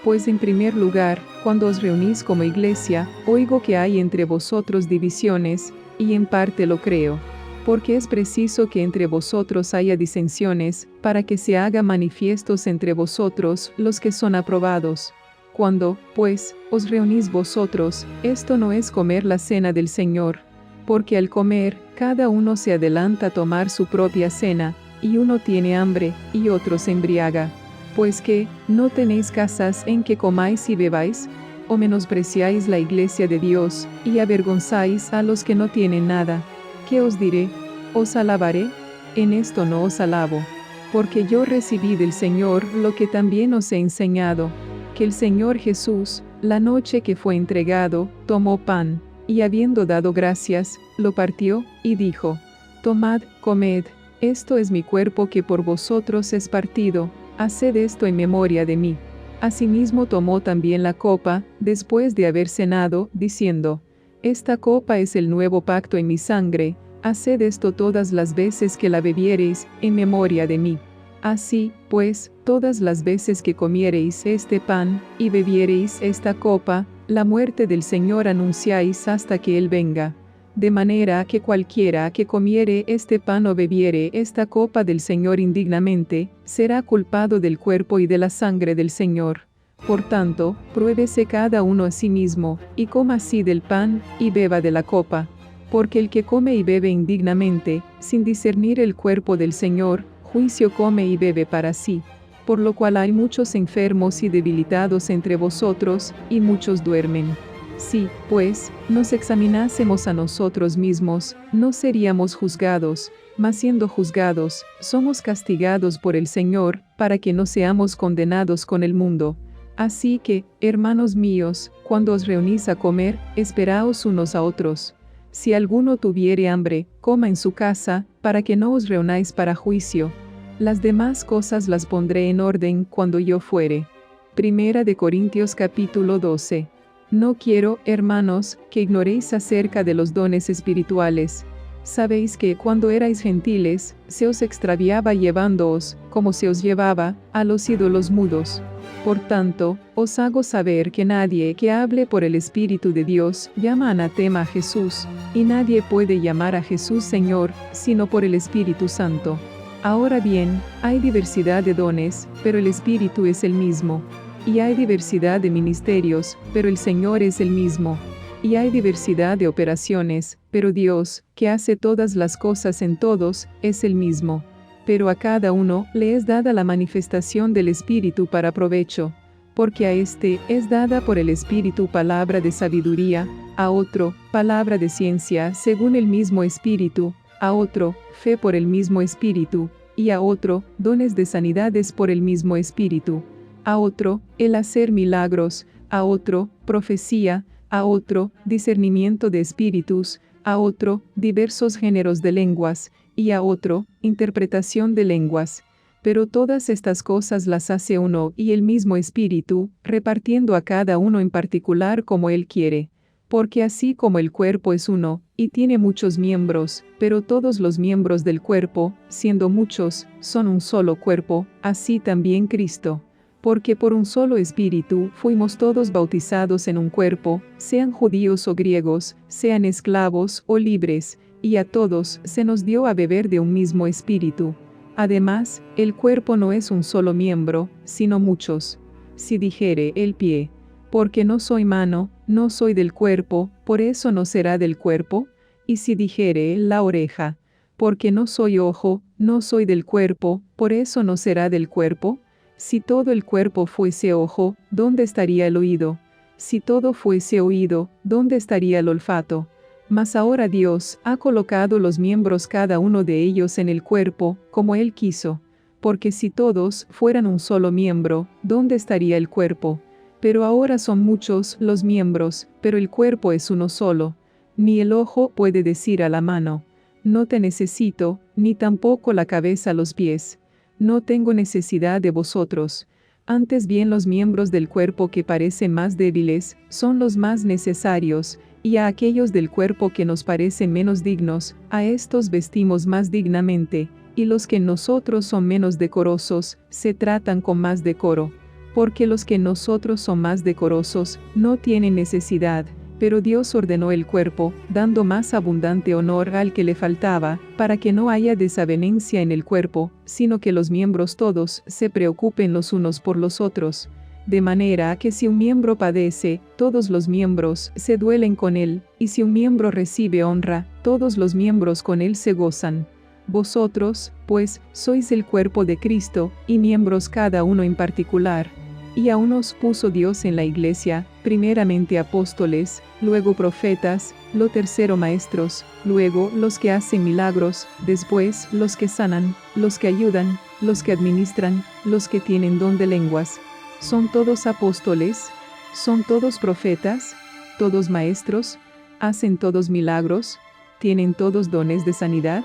Pues en primer lugar, cuando os reunís como iglesia, oigo que hay entre vosotros divisiones, y en parte lo creo. Porque es preciso que entre vosotros haya disensiones, para que se haga manifiestos entre vosotros los que son aprobados. Cuando, pues, os reunís vosotros, esto no es comer la cena del Señor. Porque al comer, cada uno se adelanta a tomar su propia cena, y uno tiene hambre, y otro se embriaga. Pues que, ¿no tenéis casas en que comáis y bebáis? ¿O menospreciáis la iglesia de Dios, y avergonzáis a los que no tienen nada? ¿Qué os diré? ¿Os alabaré? En esto no os alabo. Porque yo recibí del Señor lo que también os he enseñado, que el Señor Jesús, la noche que fue entregado, tomó pan, y habiendo dado gracias, lo partió, y dijo, Tomad, comed, esto es mi cuerpo que por vosotros es partido, haced esto en memoria de mí. Asimismo tomó también la copa, después de haber cenado, diciendo, Esta copa es el nuevo pacto en mi sangre, haced esto todas las veces que la bebiereis, en memoria de mí. Así, pues, todas las veces que comiereis este pan, y bebiereis esta copa, la muerte del Señor anunciáis hasta que Él venga. De manera que cualquiera que comiere este pan o bebiere esta copa del Señor indignamente, será culpado del cuerpo y de la sangre del Señor. Por tanto, pruébese cada uno a sí mismo, y coma así del pan, y beba de la copa. Porque el que come y bebe indignamente, sin discernir el cuerpo del Señor, juicio come y bebe para sí. Por lo cual hay muchos enfermos y debilitados entre vosotros, y muchos duermen. Si, pues, nos examinásemos a nosotros mismos, no seríamos juzgados, mas siendo juzgados, somos castigados por el Señor, para que no seamos condenados con el mundo. Así que, hermanos míos, cuando os reunís a comer, esperaos unos a otros. Si alguno tuviere hambre, coma en su casa, para que no os reunáis para juicio. Las demás cosas las pondré en orden cuando yo fuere. Primera de Corintios capítulo 12. No quiero, hermanos, que ignoréis acerca de los dones espirituales. Sabéis que cuando erais gentiles, se os extraviaba llevándoos, como se os llevaba, a los ídolos mudos. Por tanto, os hago saber que nadie que hable por el Espíritu de Dios llama anatema a Jesús, y nadie puede llamar a Jesús Señor, sino por el Espíritu Santo. Ahora bien, hay diversidad de dones, pero el Espíritu es el mismo. Y hay diversidad de ministerios, pero el Señor es el mismo. Y hay diversidad de operaciones, pero Dios, que hace todas las cosas en todos, es el mismo. Pero a cada uno le es dada la manifestación del Espíritu para provecho. Porque a éste es dada por el Espíritu palabra de sabiduría, a otro, palabra de ciencia según el mismo Espíritu, a otro, fe por el mismo Espíritu, y a otro, dones de sanidades por el mismo Espíritu, a otro, el hacer milagros, a otro, profecía, a otro, discernimiento de espíritus, a otro, diversos géneros de lenguas, y a otro, interpretación de lenguas. Pero todas estas cosas las hace uno y el mismo Espíritu, repartiendo a cada uno en particular como Él quiere. Porque así como el cuerpo es uno, y tiene muchos miembros, pero todos los miembros del cuerpo, siendo muchos, son un solo cuerpo, así también Cristo. Porque por un solo Espíritu fuimos todos bautizados en un cuerpo, sean judíos o griegos, sean esclavos o libres, y a todos se nos dio a beber de un mismo Espíritu. Además, el cuerpo no es un solo miembro, sino muchos. Si dijere el pie, porque no soy mano, no soy del cuerpo, por eso no será del cuerpo, y si dijere la oreja, porque no soy ojo, no soy del cuerpo, por eso no será del cuerpo. Si todo el cuerpo fuese ojo, ¿dónde estaría el oído? Si todo fuese oído, ¿dónde estaría el olfato? Mas ahora Dios ha colocado los miembros cada uno de ellos en el cuerpo, como Él quiso. Porque si todos fueran un solo miembro, ¿dónde estaría el cuerpo? Pero ahora son muchos los miembros, pero el cuerpo es uno solo. Ni el ojo puede decir a la mano, no te necesito, ni tampoco la cabeza a los pies. No tengo necesidad de vosotros. Antes bien los miembros del cuerpo que parecen más débiles, son los más necesarios, y a aquellos del cuerpo que nos parecen menos dignos, a estos vestimos más dignamente, y los que en nosotros son menos decorosos, se tratan con más decoro. Porque los que en nosotros son más decorosos, no tienen necesidad, pero Dios ordenó el cuerpo, dando más abundante honor al que le faltaba, para que no haya desavenencia en el cuerpo, sino que los miembros todos se preocupen los unos por los otros. De manera que si un miembro padece, todos los miembros se duelen con él, y si un miembro recibe honra, todos los miembros con él se gozan. Vosotros, pues, sois el cuerpo de Cristo, y miembros cada uno en particular. Y a unos puso Dios en la iglesia, primeramente apóstoles, luego profetas, lo tercero maestros, luego los que hacen milagros, después los que sanan, los que ayudan, los que administran, los que tienen don de lenguas. ¿Son todos apóstoles? ¿Son todos profetas? ¿Todos maestros? ¿Hacen todos milagros? ¿Tienen todos dones de sanidad?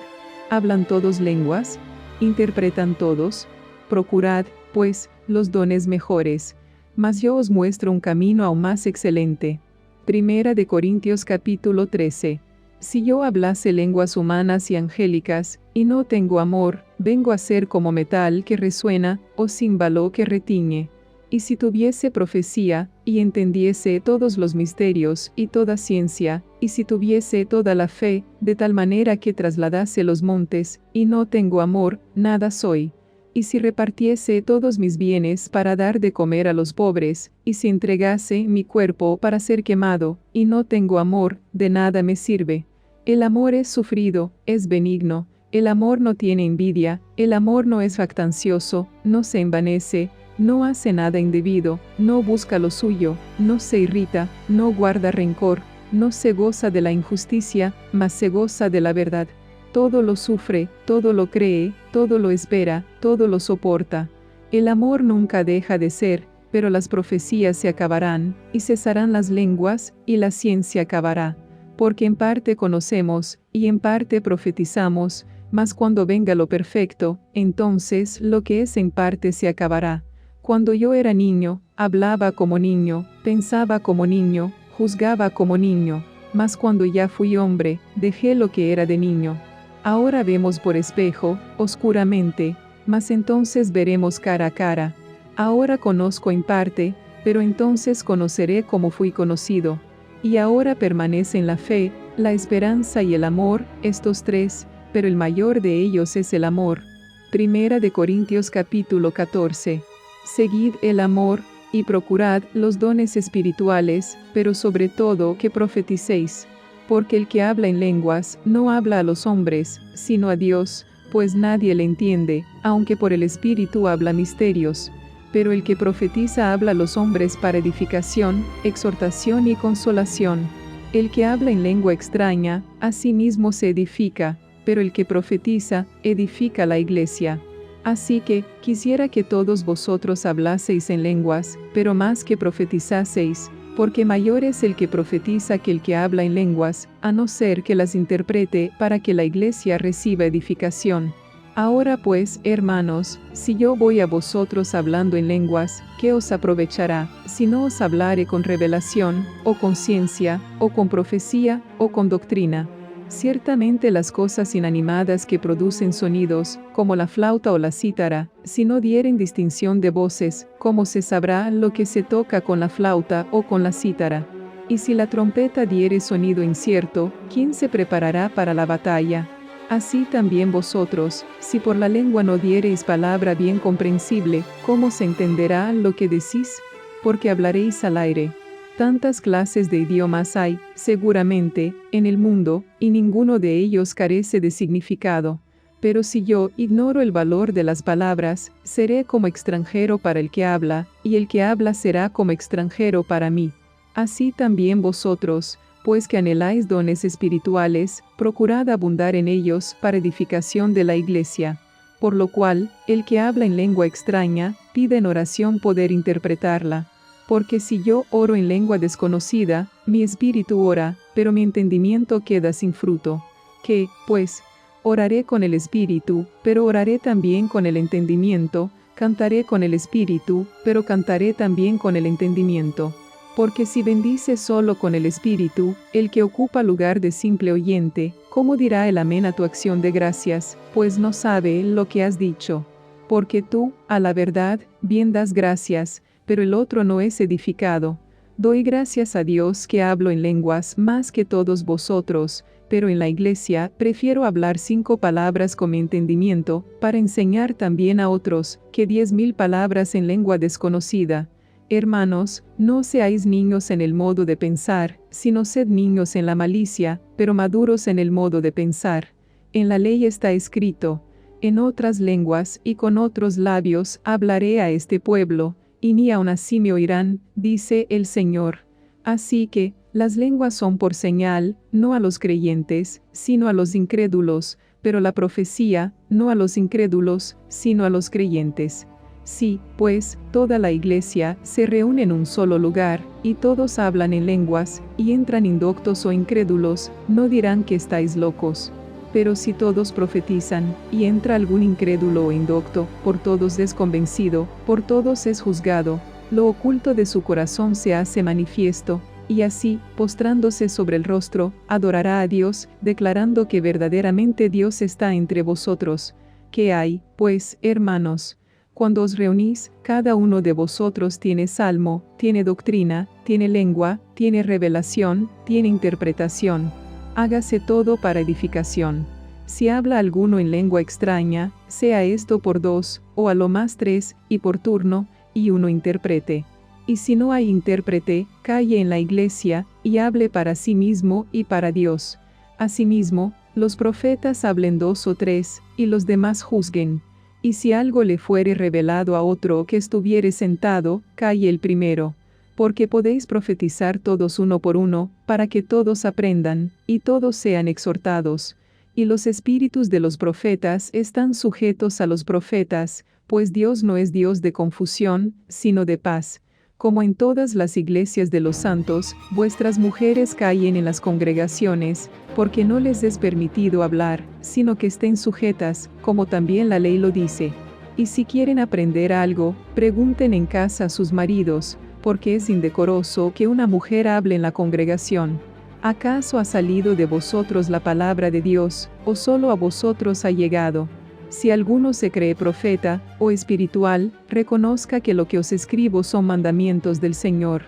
¿Hablan todos lenguas? ¿Interpretan todos? Procurad, pues, los dones mejores, mas yo os muestro un camino aún más excelente. Primera de Corintios capítulo 13. Si yo hablase lenguas humanas y angélicas, y no tengo amor, vengo a ser como metal que resuena, o címbalo que retiñe. Y si tuviese profecía, y entendiese todos los misterios, y toda ciencia, y si tuviese toda la fe, de tal manera que trasladase los montes, y no tengo amor, nada soy. Y si repartiese todos mis bienes para dar de comer a los pobres, y si entregase mi cuerpo para ser quemado, y no tengo amor, de nada me sirve. El amor es sufrido, es benigno, el amor no tiene envidia, el amor no es jactancioso, no se envanece, no hace nada indebido, no busca lo suyo, no se irrita, no guarda rencor, no se goza de la injusticia, mas se goza de la verdad. Todo lo sufre, todo lo cree, todo lo espera, todo lo soporta. El amor nunca deja de ser, pero las profecías se acabarán, y cesarán las lenguas, y la ciencia acabará. Porque en parte conocemos, y en parte profetizamos, mas cuando venga lo perfecto, entonces lo que es en parte se acabará. Cuando yo era niño, hablaba como niño, pensaba como niño, juzgaba como niño, mas cuando ya fui hombre, dejé lo que era de niño. Ahora vemos por espejo, oscuramente, mas entonces veremos cara a cara. Ahora conozco en parte, pero entonces conoceré como fui conocido. Y ahora permanecen la fe, la esperanza y el amor, estos tres, pero el mayor de ellos es el amor. Primera de Corintios capítulo 14. Seguid el amor, y procurad los dones espirituales, pero sobre todo que profeticéis. Porque el que habla en lenguas, no habla a los hombres, sino a Dios, pues nadie le entiende, aunque por el Espíritu habla misterios. Pero el que profetiza habla a los hombres para edificación, exhortación y consolación. El que habla en lengua extraña, a sí mismo se edifica, pero el que profetiza, edifica la iglesia. Así que, quisiera que todos vosotros hablaseis en lenguas, pero más que profetizaseis, porque mayor es el que profetiza que el que habla en lenguas, a no ser que las interprete para que la iglesia reciba edificación. Ahora pues, hermanos, si yo voy a vosotros hablando en lenguas, ¿qué os aprovechará, si no os hablare con revelación, o con ciencia, o con profecía, o con doctrina? Ciertamente las cosas inanimadas que producen sonidos, como la flauta o la cítara, si no dieren distinción de voces, ¿cómo se sabrá lo que se toca con la flauta o con la cítara? Y si la trompeta diere sonido incierto, ¿quién se preparará para la batalla? Así también vosotros, si por la lengua no diereis palabra bien comprensible, ¿cómo se entenderá lo que decís? Porque hablaréis al aire. Tantas clases de idiomas hay, seguramente, en el mundo, y ninguno de ellos carece de significado. Pero si yo ignoro el valor de las palabras, seré como extranjero para el que habla, y el que habla será como extranjero para mí. Así también vosotros, pues que anheláis dones espirituales, procurad abundar en ellos para edificación de la iglesia. Por lo cual, el que habla en lengua extraña, pide en oración poder interpretarla. Porque si yo oro en lengua desconocida, mi espíritu ora, pero mi entendimiento queda sin fruto. Que, pues, oraré con el espíritu, pero oraré también con el entendimiento, cantaré con el espíritu, pero cantaré también con el entendimiento. Porque si bendice solo con el espíritu, el que ocupa lugar de simple oyente, ¿cómo dirá el amén a tu acción de gracias, pues no sabe lo que has dicho? Porque tú, a la verdad, bien das gracias, pero el otro no es edificado. Doy gracias a Dios que hablo en lenguas más que todos vosotros, pero en la iglesia prefiero hablar 5 palabras con mi entendimiento, para enseñar también a otros, que 10.000 palabras en lengua desconocida. Hermanos, no seáis niños en el modo de pensar, sino sed niños en la malicia, pero maduros en el modo de pensar. En la ley está escrito: en otras lenguas y con otros labios hablaré a este pueblo, y ni aun así me oirán, dice el Señor. Así que, las lenguas son por señal, no a los creyentes, sino a los incrédulos, pero la profecía, no a los incrédulos, sino a los creyentes. Sí, pues, toda la iglesia se reúne en un solo lugar, y todos hablan en lenguas, y entran indoctos o incrédulos, no dirán que estáis locos. Pero si todos profetizan, y entra algún incrédulo o indocto, por todos es convencido, por todos es juzgado, lo oculto de su corazón se hace manifiesto, y así, postrándose sobre el rostro, adorará a Dios, declarando que verdaderamente Dios está entre vosotros. ¿Qué hay, pues, hermanos? Cuando os reunís, cada uno de vosotros tiene salmo, tiene doctrina, tiene lengua, tiene revelación, tiene interpretación. Hágase todo para edificación. Si habla alguno en lengua extraña, sea esto por 2, o a lo más 3, y por turno, y uno interprete. Y si no hay intérprete, calle en la iglesia, y hable para sí mismo y para Dios. Asimismo, los profetas hablen 2 o 3, y los demás juzguen. Y si algo le fuere revelado a otro que estuviere sentado, calle el primero. Porque podéis profetizar todos uno por uno, para que todos aprendan, y todos sean exhortados. Y los espíritus de los profetas están sujetos a los profetas, pues Dios no es Dios de confusión, sino de paz. Como en todas las iglesias de los santos, vuestras mujeres callen en las congregaciones, porque no les es permitido hablar, sino que estén sujetas, como también la ley lo dice. Y si quieren aprender algo, pregunten en casa a sus maridos, porque es indecoroso que una mujer hable en la congregación. ¿Acaso ha salido de vosotros la palabra de Dios, o solo a vosotros ha llegado? Si alguno se cree profeta, o espiritual, reconozca que lo que os escribo son mandamientos del Señor.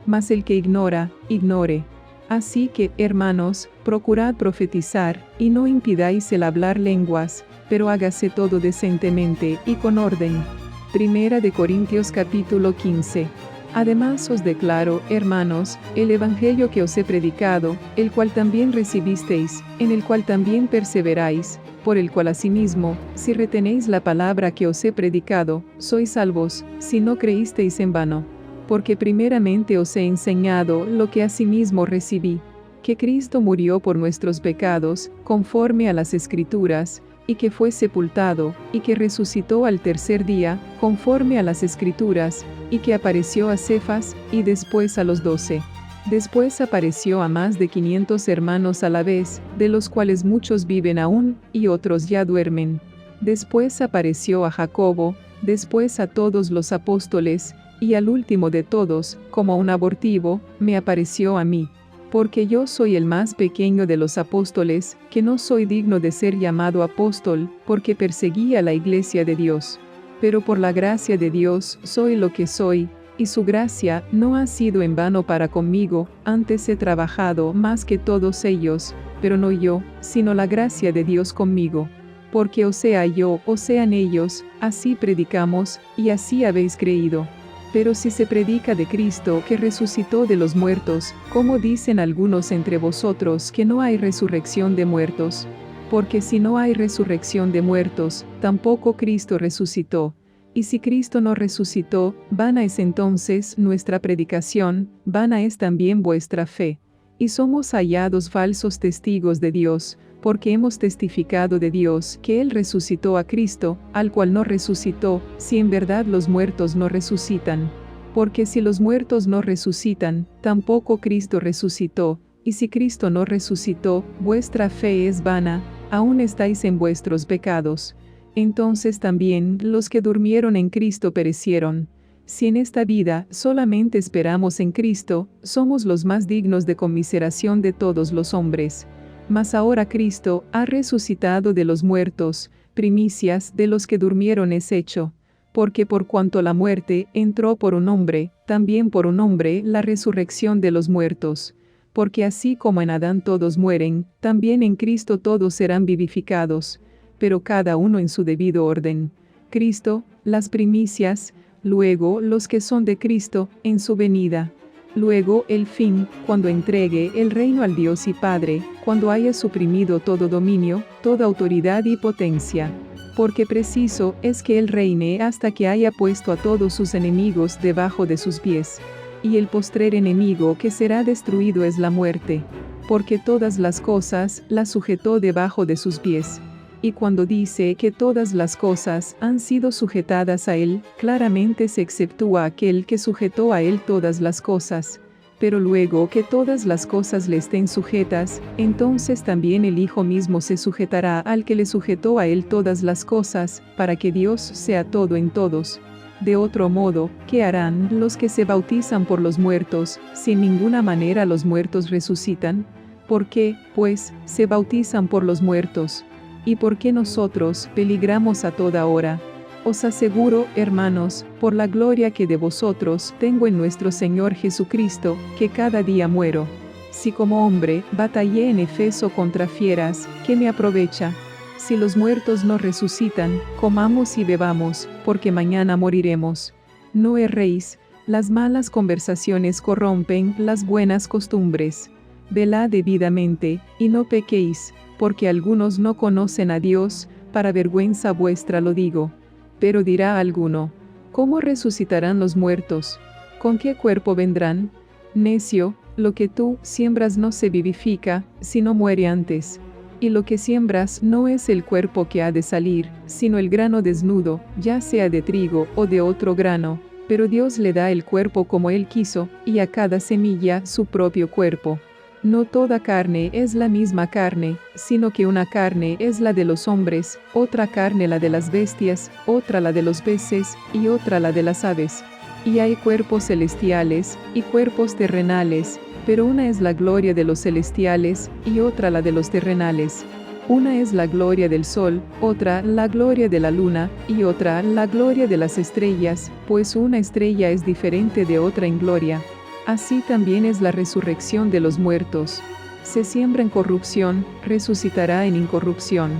Mas el que ignora, ignore. Así que, hermanos, procurad profetizar, y no impidáis el hablar lenguas, pero hágase todo decentemente y con orden. Primera de Corintios capítulo 15. Además os declaro, hermanos, el evangelio que os he predicado, el cual también recibisteis, en el cual también perseveráis, por el cual asimismo, si retenéis la palabra que os he predicado, sois salvos, si no creísteis en vano. Porque primeramente os he enseñado lo que asimismo recibí, que Cristo murió por nuestros pecados, conforme a las Escrituras, y que fue sepultado, y que resucitó al tercer día, conforme a las Escrituras, y que apareció a Cefas, y después a los 12. Después apareció a más de 500 hermanos a la vez, de los cuales muchos viven aún, y otros ya duermen. Después apareció a Jacobo, después a todos los apóstoles, y al último de todos, como un abortivo, me apareció a mí. Porque yo soy el más pequeño de los apóstoles, que no soy digno de ser llamado apóstol, porque perseguí a la iglesia de Dios. Pero por la gracia de Dios soy lo que soy, y su gracia no ha sido en vano para conmigo, antes he trabajado más que todos ellos, pero no yo, sino la gracia de Dios conmigo. Porque o sea yo o sean ellos, así predicamos, y así habéis creído. Pero si se predica de Cristo que resucitó de los muertos, ¿cómo dicen algunos entre vosotros que no hay resurrección de muertos? Porque si no hay resurrección de muertos, tampoco Cristo resucitó. Y si Cristo no resucitó, vana es entonces nuestra predicación, vana es también vuestra fe. Y somos hallados falsos testigos de Dios, porque hemos testificado de Dios que Él resucitó a Cristo, al cual no resucitó, si en verdad los muertos no resucitan. Porque si los muertos no resucitan, tampoco Cristo resucitó, y si Cristo no resucitó, vuestra fe es vana, aún estáis en vuestros pecados. Entonces también los que durmieron en Cristo perecieron. Si en esta vida solamente esperamos en Cristo, somos los más dignos de conmiseración de todos los hombres. Mas ahora Cristo ha resucitado de los muertos, primicias de los que durmieron es hecho. Porque por cuanto la muerte entró por un hombre, también por un hombre la resurrección de los muertos. Porque así como en Adán todos mueren, también en Cristo todos serán vivificados, pero cada uno en su debido orden. Cristo, las primicias, luego los que son de Cristo, en su venida. Luego el fin, cuando entregue el reino al Dios y Padre, cuando haya suprimido todo dominio, toda autoridad y potencia. Porque preciso es que Él reine hasta que haya puesto a todos sus enemigos debajo de sus pies. Y el postrer enemigo que será destruido es la muerte. Porque todas las cosas las sujetó debajo de sus pies. Y cuando dice que todas las cosas han sido sujetadas a Él, claramente se exceptúa aquel que sujetó a Él todas las cosas. Pero luego que todas las cosas le estén sujetas, entonces también el Hijo mismo se sujetará al que le sujetó a Él todas las cosas, para que Dios sea todo en todos. De otro modo, ¿qué harán los que se bautizan por los muertos, si en ninguna manera los muertos resucitan? ¿Por qué, pues, se bautizan por los muertos? ¿Y por qué nosotros peligramos a toda hora? Os aseguro, hermanos, por la gloria que de vosotros tengo en nuestro Señor Jesucristo, que cada día muero. Si como hombre batallé en Efeso contra fieras, ¿qué me aprovecha? Si los muertos no resucitan, comamos y bebamos, porque mañana moriremos. No erréis, las malas conversaciones corrompen las buenas costumbres. Velad debidamente, y no pequéis, porque algunos no conocen a Dios, para vergüenza vuestra lo digo. Pero dirá alguno, ¿cómo resucitarán los muertos? ¿Con qué cuerpo vendrán? Necio, lo que tú siembras no se vivifica, sino muere antes. Y lo que siembras no es el cuerpo que ha de salir, sino el grano desnudo, ya sea de trigo o de otro grano, pero Dios le da el cuerpo como Él quiso, y a cada semilla su propio cuerpo. No toda carne es la misma carne, sino que una carne es la de los hombres, otra carne la de las bestias, otra la de los peces, y otra la de las aves. Y hay cuerpos celestiales, y cuerpos terrenales, pero una es la gloria de los celestiales, y otra la de los terrenales. Una es la gloria del sol, otra la gloria de la luna, y otra la gloria de las estrellas, pues una estrella es diferente de otra en gloria. Así también es la resurrección de los muertos. Se siembra en corrupción, resucitará en incorrupción.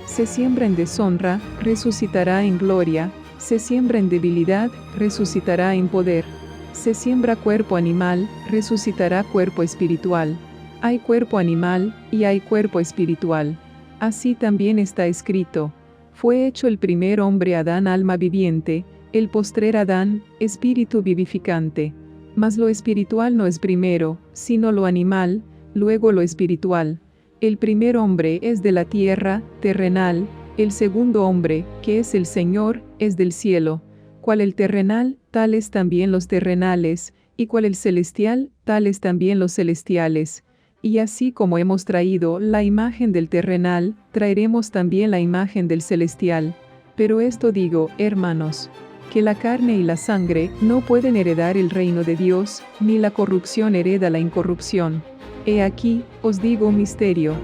Se siembra en deshonra, resucitará en gloria. Se siembra en debilidad, resucitará en poder. Se siembra cuerpo animal, resucitará cuerpo espiritual. Hay cuerpo animal, y hay cuerpo espiritual. Así también está escrito. Fue hecho el primer hombre Adán alma viviente, el postrer Adán, espíritu vivificante. Mas lo espiritual no es primero, sino lo animal, luego lo espiritual. El primer hombre es de la tierra, terrenal, el segundo hombre, que es el Señor, es del cielo. Cual el terrenal, tales también los terrenales, y cual el celestial, tales también los celestiales. Y así como hemos traído la imagen del terrenal, traeremos también la imagen del celestial. Pero esto digo, hermanos, que la carne y la sangre no pueden heredar el reino de Dios, ni la corrupción hereda la incorrupción. He aquí, os digo un misterio.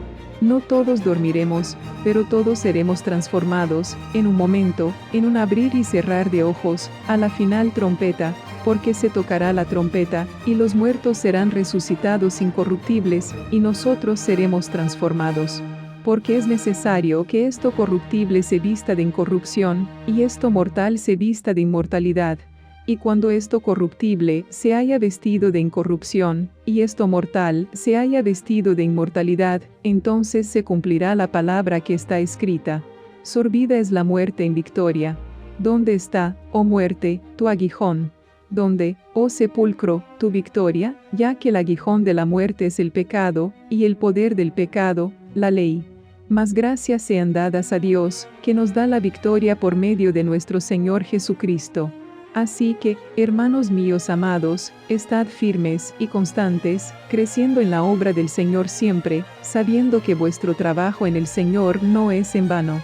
No todos dormiremos, pero todos seremos transformados, en un momento, en un abrir y cerrar de ojos, a la final trompeta, porque se tocará la trompeta, y los muertos serán resucitados incorruptibles, y nosotros seremos transformados. Porque es necesario que esto corruptible se vista de incorrupción, y esto mortal se vista de inmortalidad. Y cuando esto corruptible se haya vestido de incorrupción, y esto mortal se haya vestido de inmortalidad, entonces se cumplirá la palabra que está escrita. Sorbida es la muerte en victoria. ¿Dónde está, oh muerte, tu aguijón? ¿Dónde, oh sepulcro, tu victoria? Ya que el aguijón de la muerte es el pecado, y el poder del pecado, la ley. Mas gracias sean dadas a Dios, que nos da la victoria por medio de nuestro Señor Jesucristo. Así que, hermanos míos amados, estad firmes y constantes, creciendo en la obra del Señor siempre, sabiendo que vuestro trabajo en el Señor no es en vano.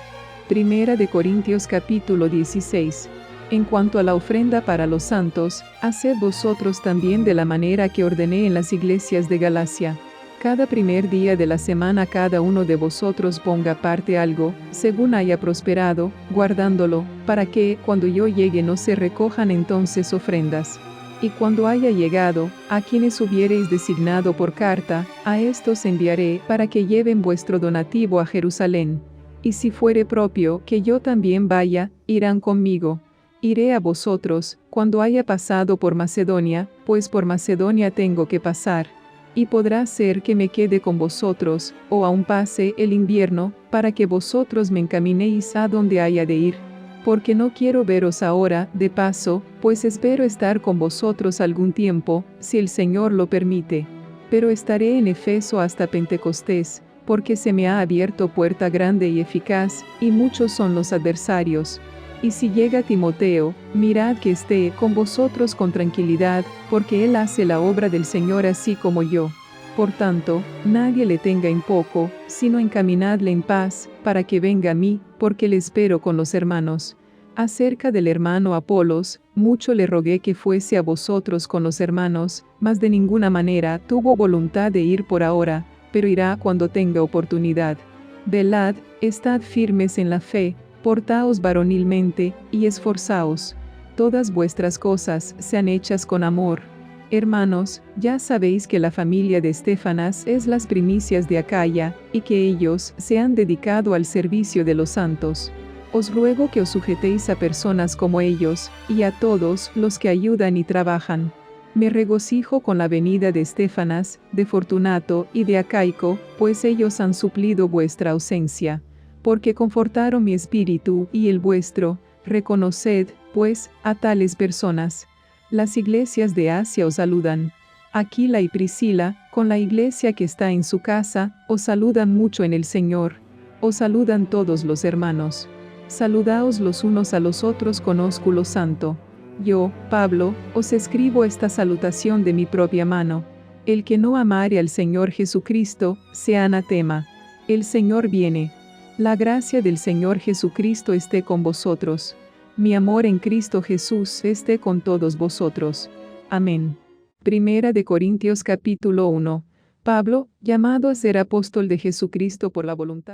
Primera de Corintios capítulo 16. En cuanto a la ofrenda para los santos, haced vosotros también de la manera que ordené en las iglesias de Galacia. Cada primer día de la semana cada uno de vosotros ponga aparte algo, según haya prosperado, guardándolo, para que, cuando yo llegue no se recojan entonces ofrendas. Y cuando haya llegado, a quienes hubiereis designado por carta, a estos enviaré para que lleven vuestro donativo a Jerusalén. Y si fuere propio que yo también vaya, irán conmigo. Iré a vosotros, cuando haya pasado por Macedonia, pues por Macedonia tengo que pasar. Y podrá ser que me quede con vosotros, o aun pase el invierno, para que vosotros me encaminéis a donde haya de ir. Porque no quiero veros ahora, de paso, pues espero estar con vosotros algún tiempo, si el Señor lo permite. Pero estaré en Efeso hasta Pentecostés, porque se me ha abierto puerta grande y eficaz, y muchos son los adversarios. Y si llega Timoteo, mirad que esté con vosotros con tranquilidad, porque él hace la obra del Señor así como yo. Por tanto, nadie le tenga en poco, sino encaminadle en paz, para que venga a mí, porque le espero con los hermanos. Acerca del hermano Apolos, mucho le rogué que fuese a vosotros con los hermanos, mas de ninguna manera tuvo voluntad de ir por ahora, pero irá cuando tenga oportunidad. Velad, estad firmes en la fe, portaos varonilmente, y esforzaos. Todas vuestras cosas sean hechas con amor. Hermanos, ya sabéis que la familia de Estéfanas es las primicias de Acaya, y que ellos se han dedicado al servicio de los santos. Os ruego que os sujetéis a personas como ellos, y a todos los que ayudan y trabajan. Me regocijo con la venida de Estéfanas, de Fortunato y de Acaico, pues ellos han suplido vuestra ausencia. Porque confortaron mi espíritu y el vuestro, reconoced, pues, a tales personas. Las iglesias de Asia os saludan. Aquila y Priscila, con la iglesia que está en su casa, os saludan mucho en el Señor. Os saludan todos los hermanos. Saludaos los unos a los otros con ósculo santo. Yo, Pablo, os escribo esta salutación de mi propia mano. El que no amare al Señor Jesucristo, sea anatema. El Señor viene. La gracia del Señor Jesucristo esté con vosotros. Mi amor en Cristo Jesús esté con todos vosotros. Amén. Primera de Corintios capítulo 1. Pablo, llamado a ser apóstol de Jesucristo por la voluntad